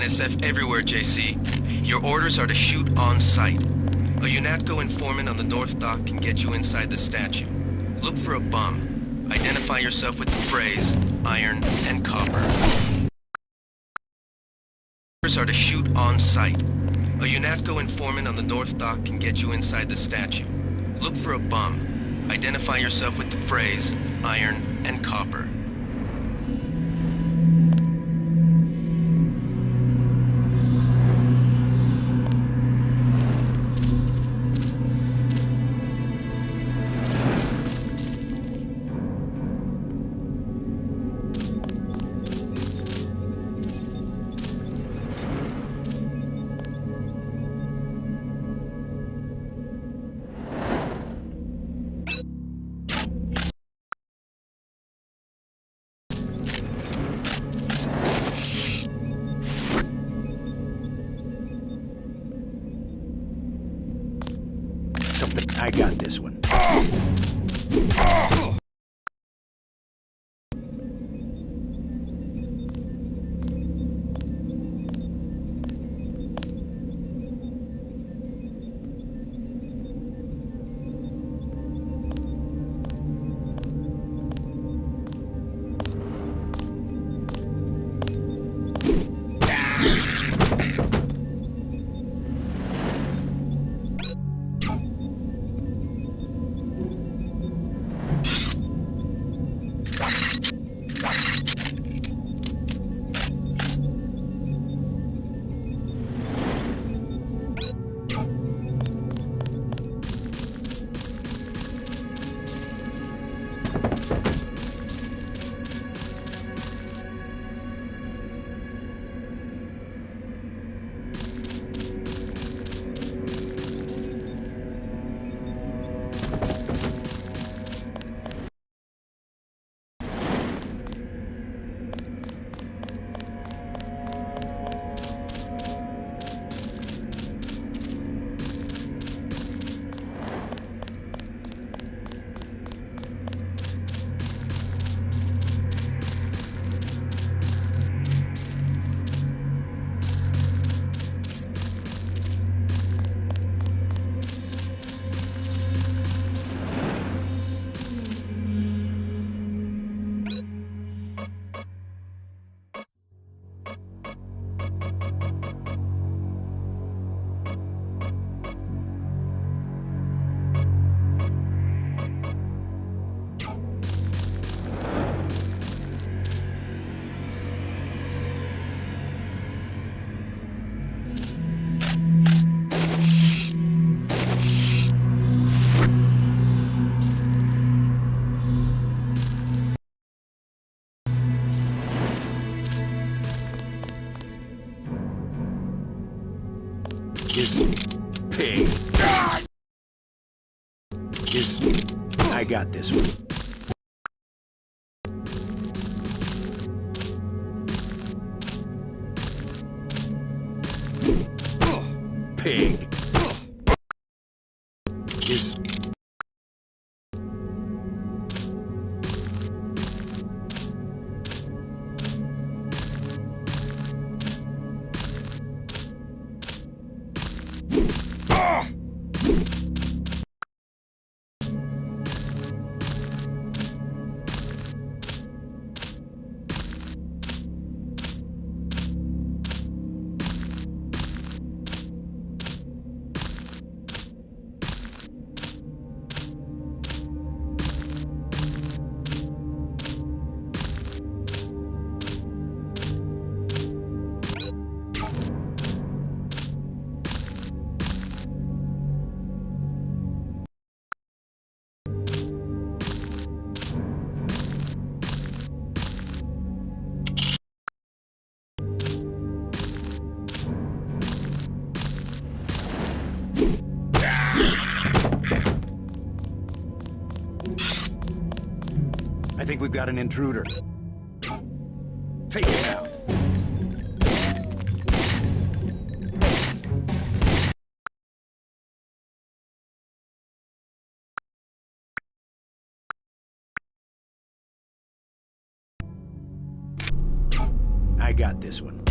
NSF everywhere, JC. Your orders are to shoot on sight. A UNATCO informant on the North Dock can get you inside the statue. Look for a bum. Identify yourself with the phrase, iron and copper. Orders are to shoot on sight. A UNATCO informant on the North Dock can get you inside the statue. Look for a bum. Identify yourself with the phrase, iron and copper. I got this one. Pig. I got this one. Pig. I think we've got an intruder. Take it out. I got this one.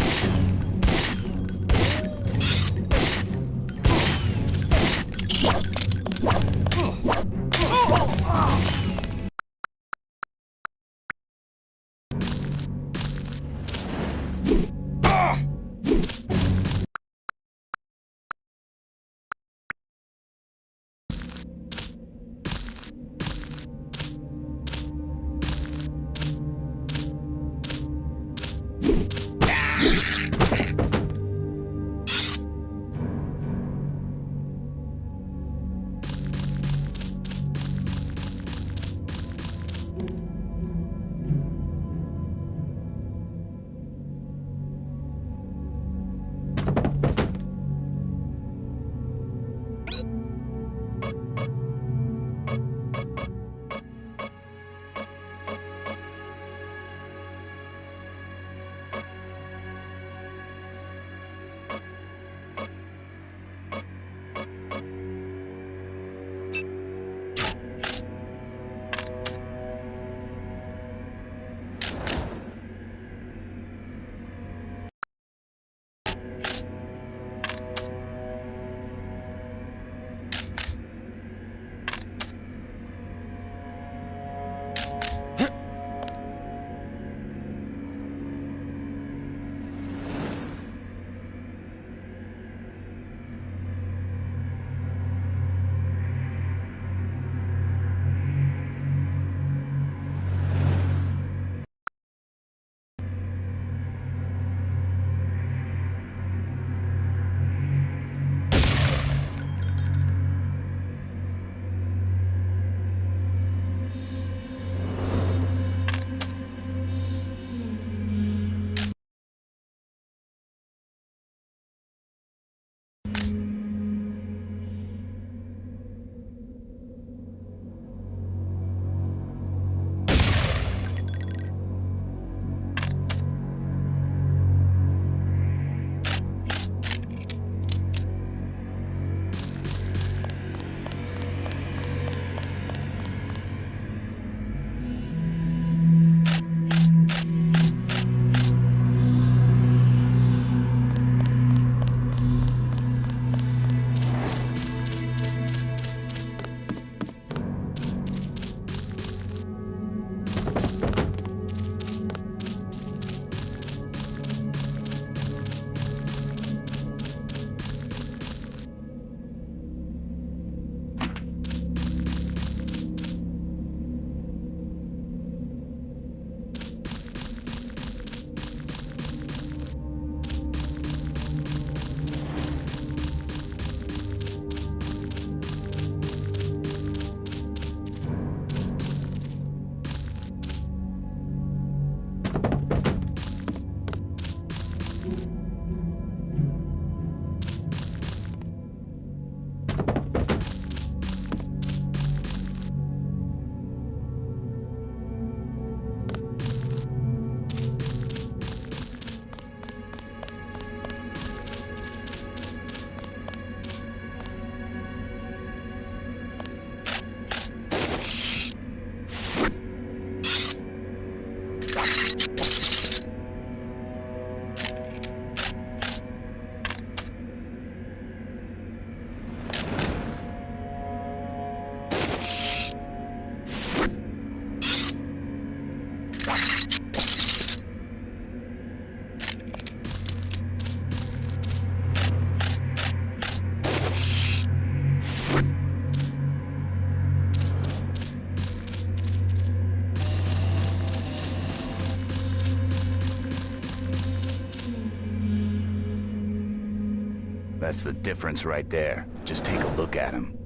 That's the difference right there. Just take a look at him.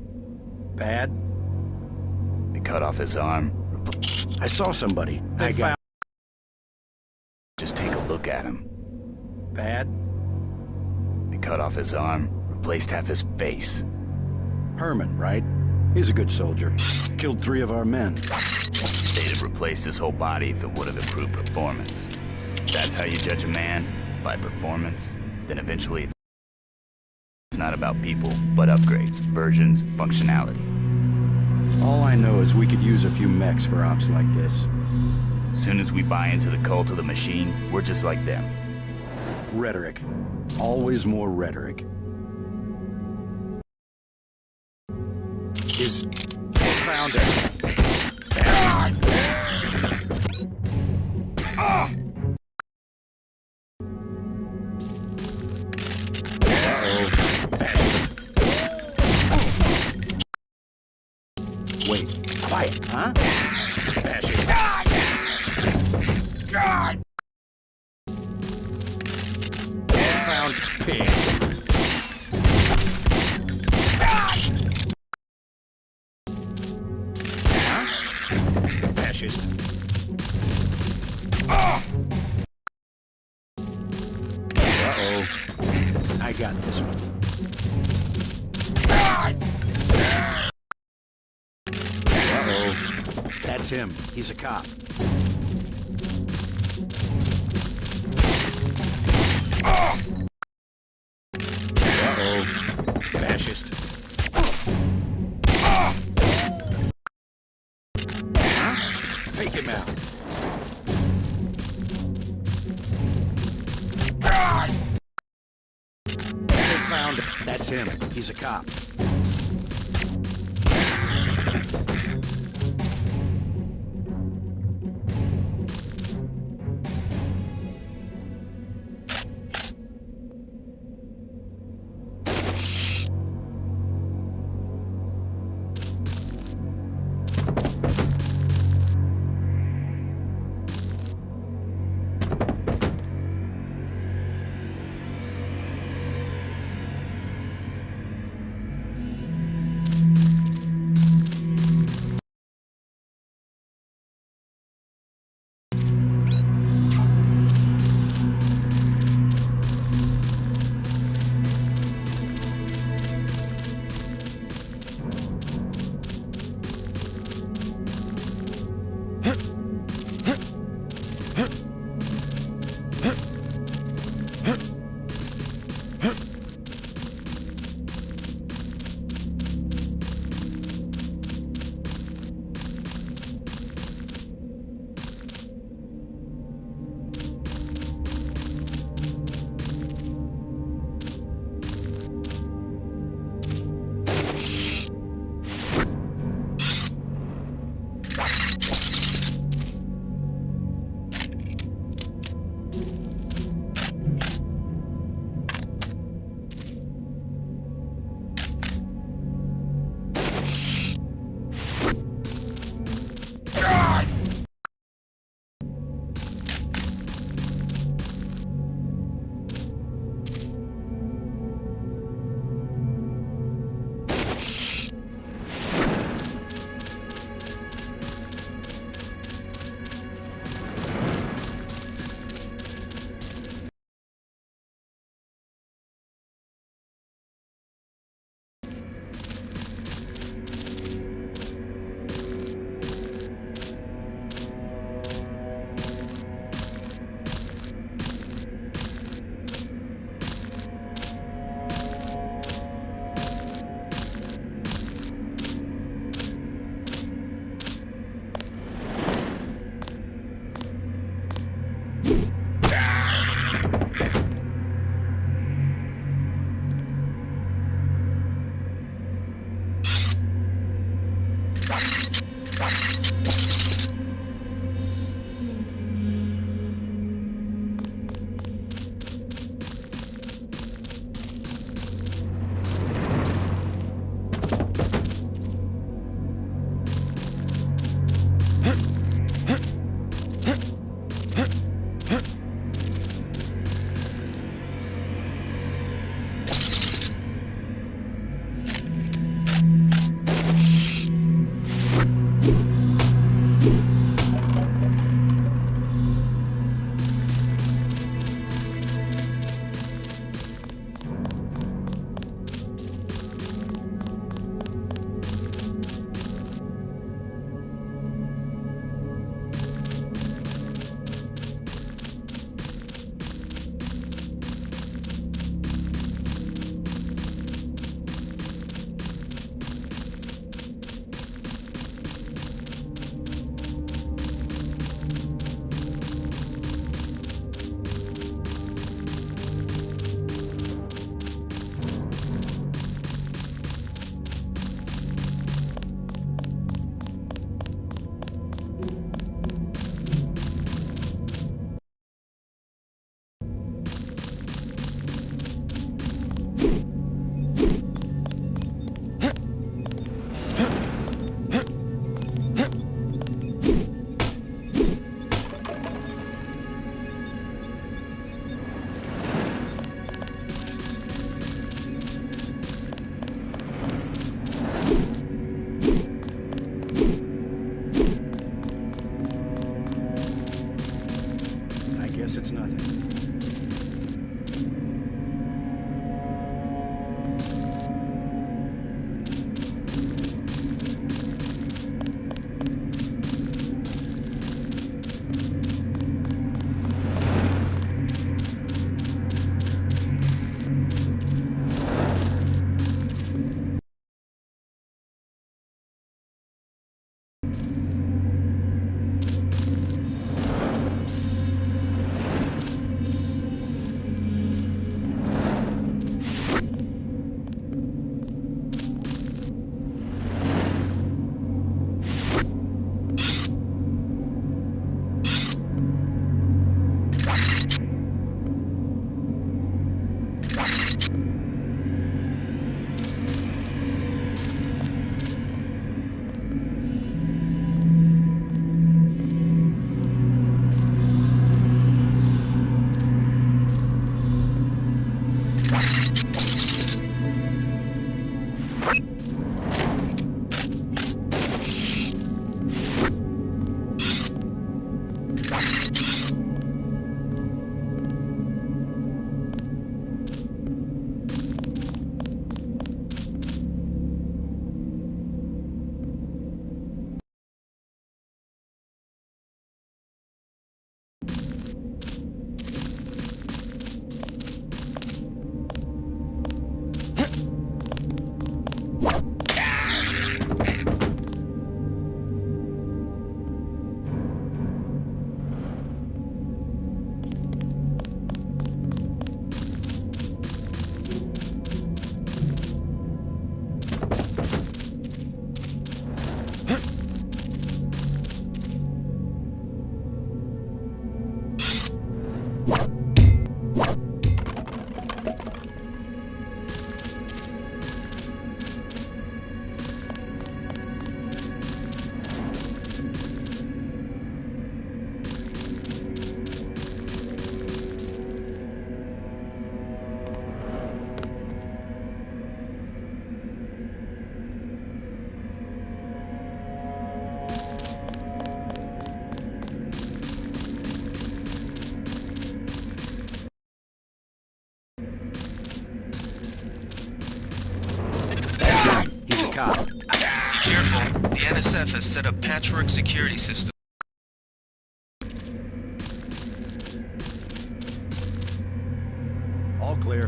Bad? They cut off his arm. I saw somebody. Just take a look at him. Bad? They cut off his arm, replaced half his face. Herman, right? He's a good soldier. Killed 3 of our men. They'd have replaced his whole body if it would have improved performance. If that's how you judge a man, by performance, then eventually it's not about people, but upgrades, versions, functionality. All I know is we could use a few mechs for ops like this. Soon as we buy into the cult of the machine, we're just like them. Rhetoric. Always more rhetoric. Is... Found it. Wait. Quiet, huh? God! Found pig. Fascist. Uh-oh. I got this one. Uh-oh. That's him. He's a cop. Uh-oh. Fascist. Take him out. They found him. That's him. He's a cop. Be careful. The NSF has set up patchwork security systems. All clear.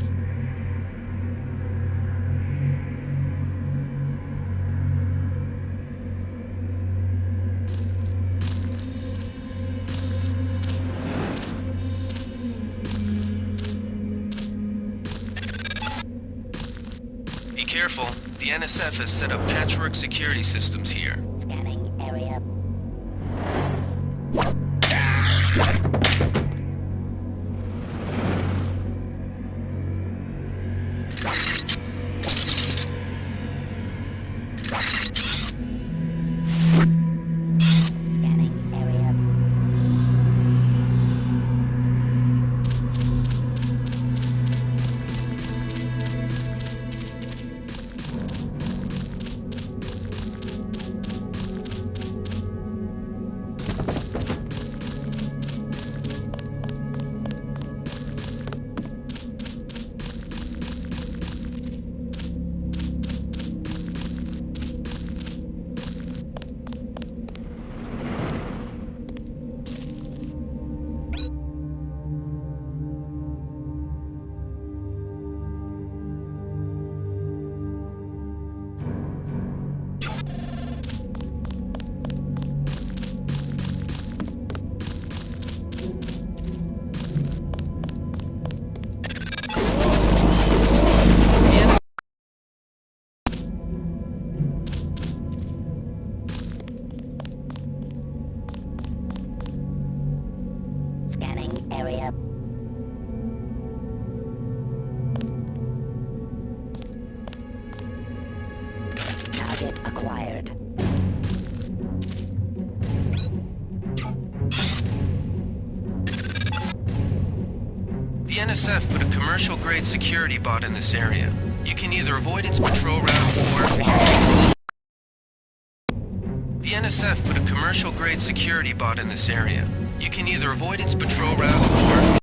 Be careful. The NSF has set up patchwork security systems here. Scanning area. Scanning area. Scanning area. Target acquired. The NSF put a commercial-grade security bot in this area. You can either avoid its patrol route or... The NSF put a commercial-grade security bot in this area. You can either avoid its patrol route or...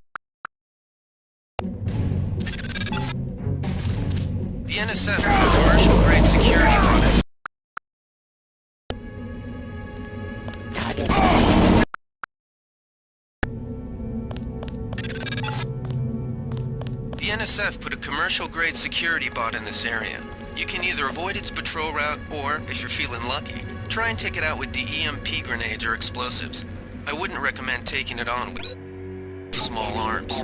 The NSF put a commercial-grade security bot in... The NSF put a commercial-grade security bot in this area. You can either avoid its patrol route or, if you're feeling lucky, try and take it out with the EMP grenades or explosives. I wouldn't recommend taking it on with small arms.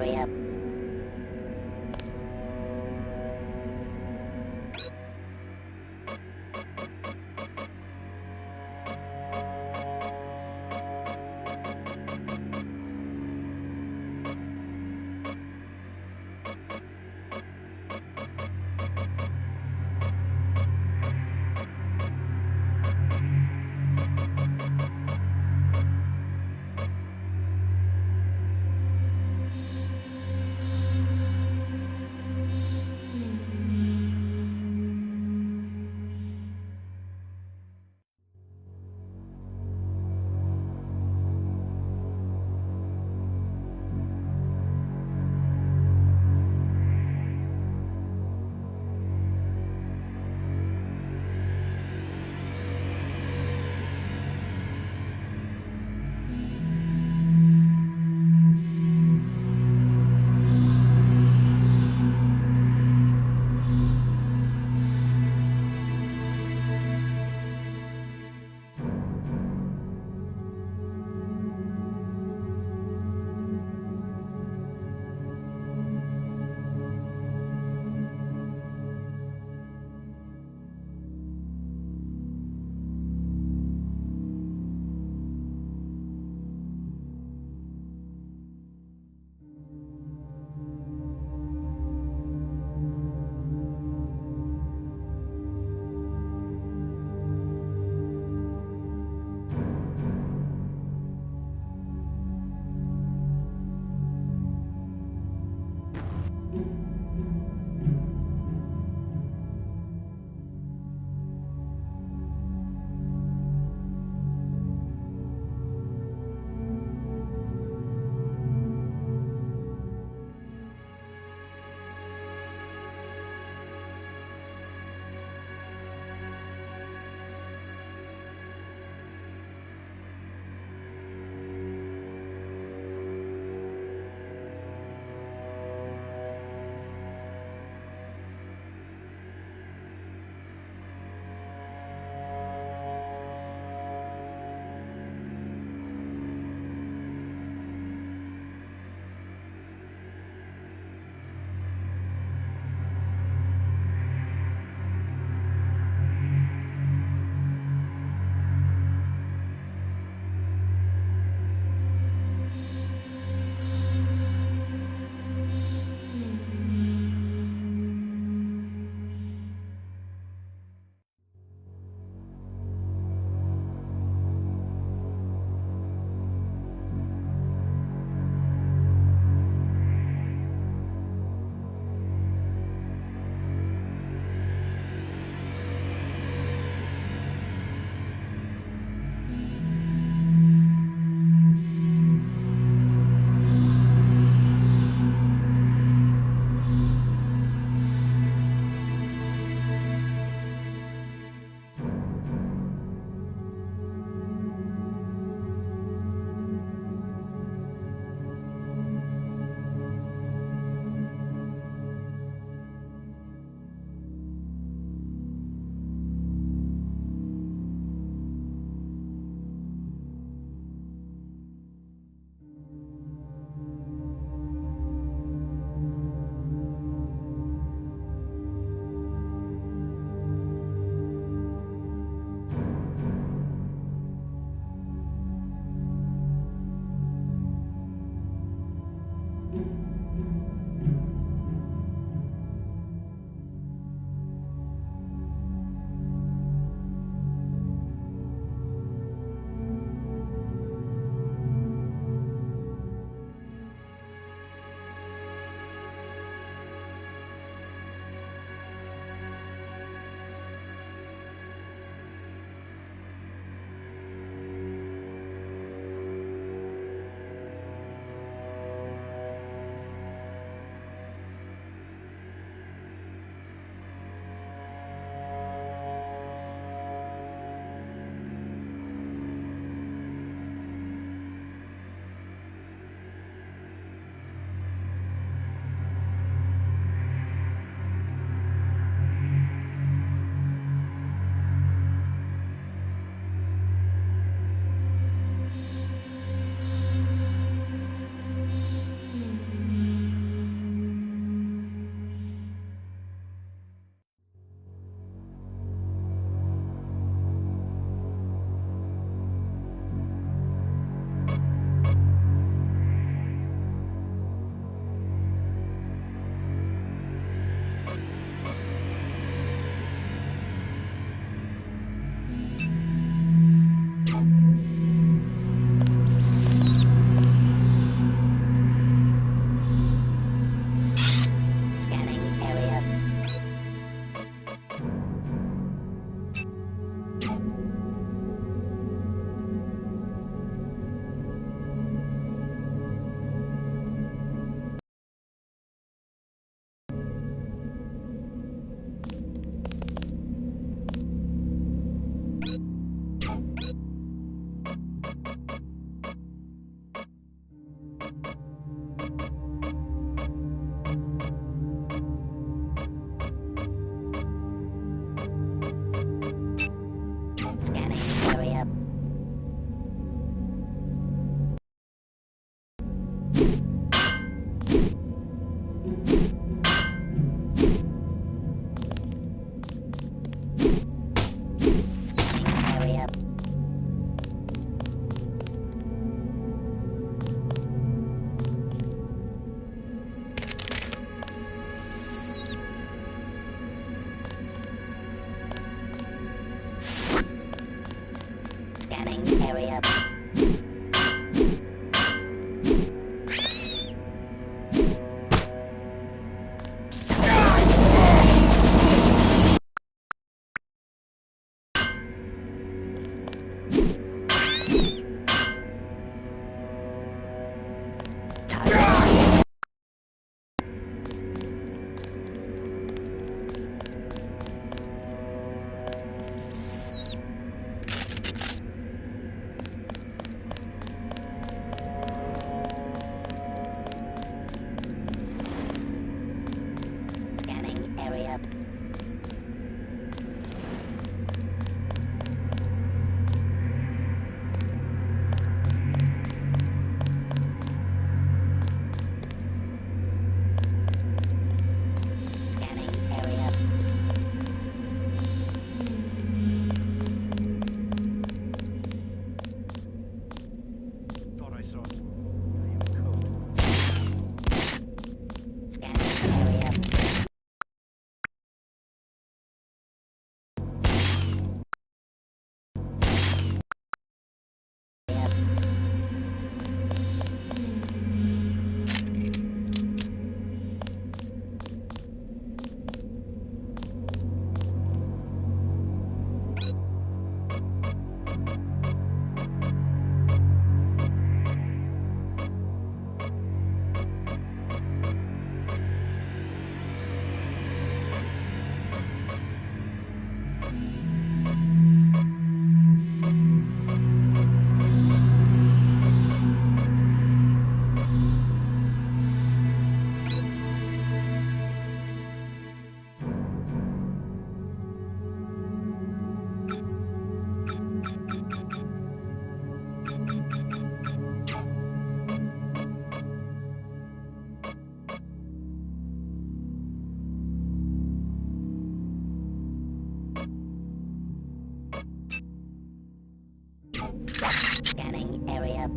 Scanning area.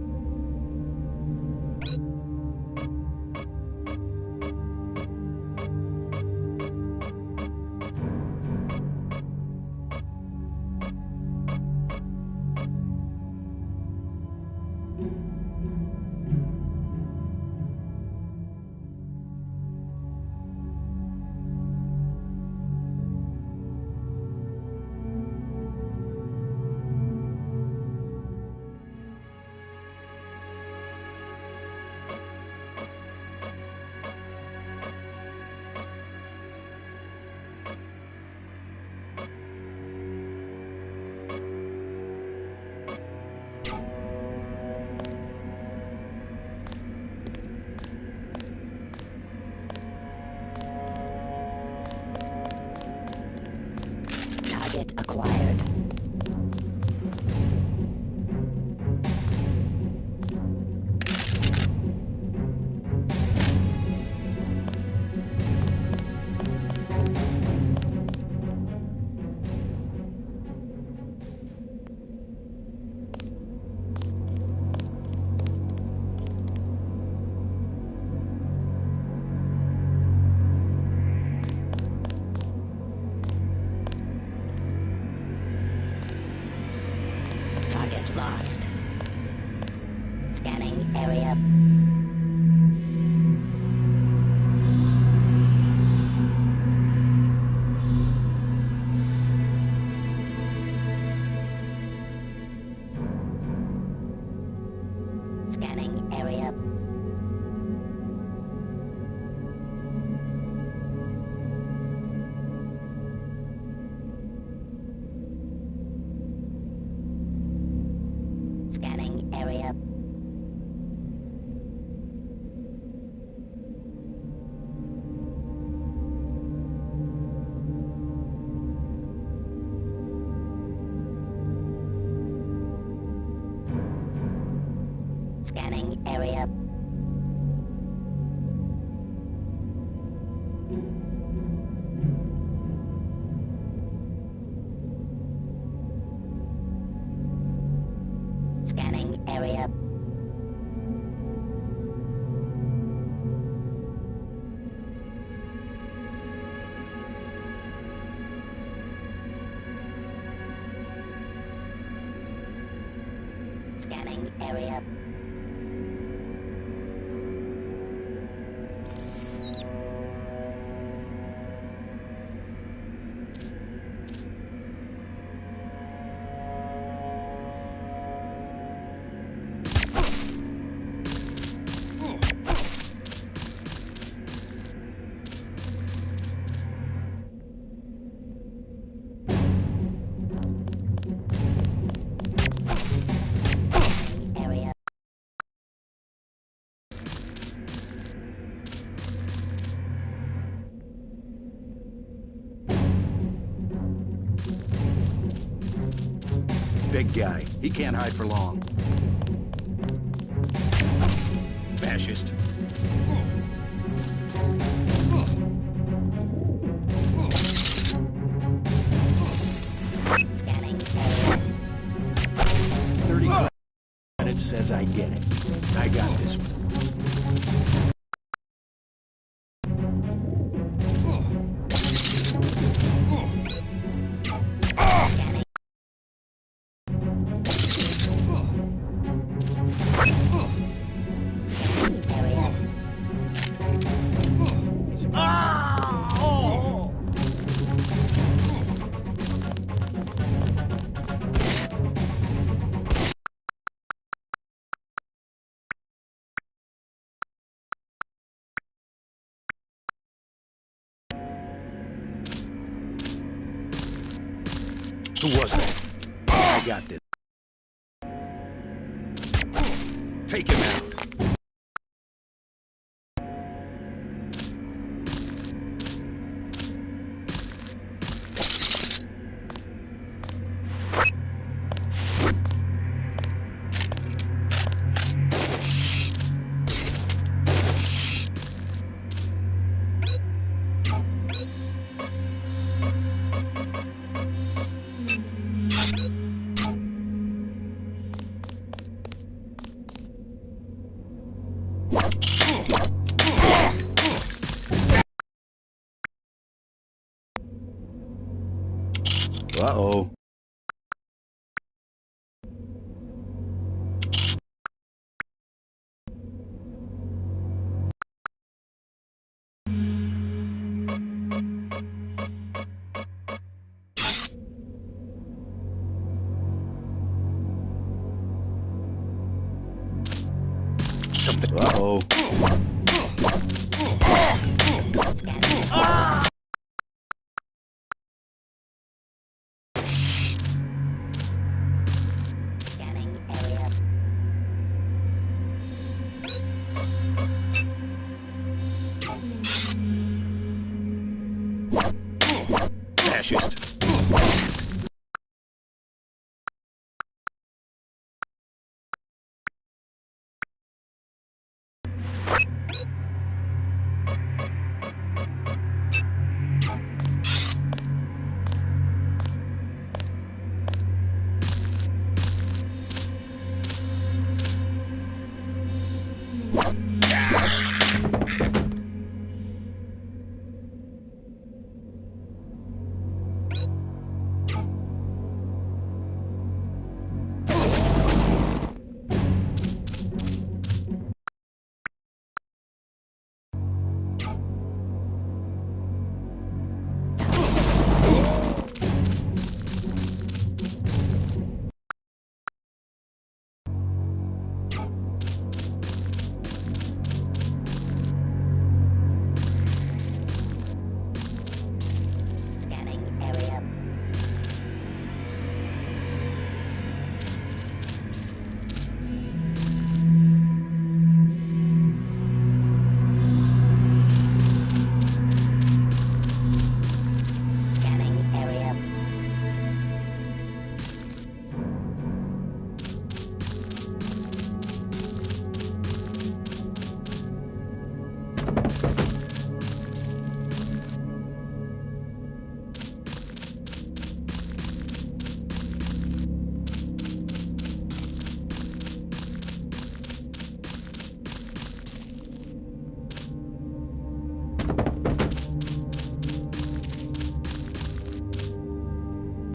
Target acquired. Target lost. Scanning area. Scanning area. Scanning area. Scanning area. Scanning area. Scanning area. Area. Big guy. He can't hide for long. Fascist. Scanning area. 30 credits says I get it. I got this one. Scanning. Area. Who was that? I got this. Take him out. Uh-oh. Uh-oh. Scanning area. Fascist.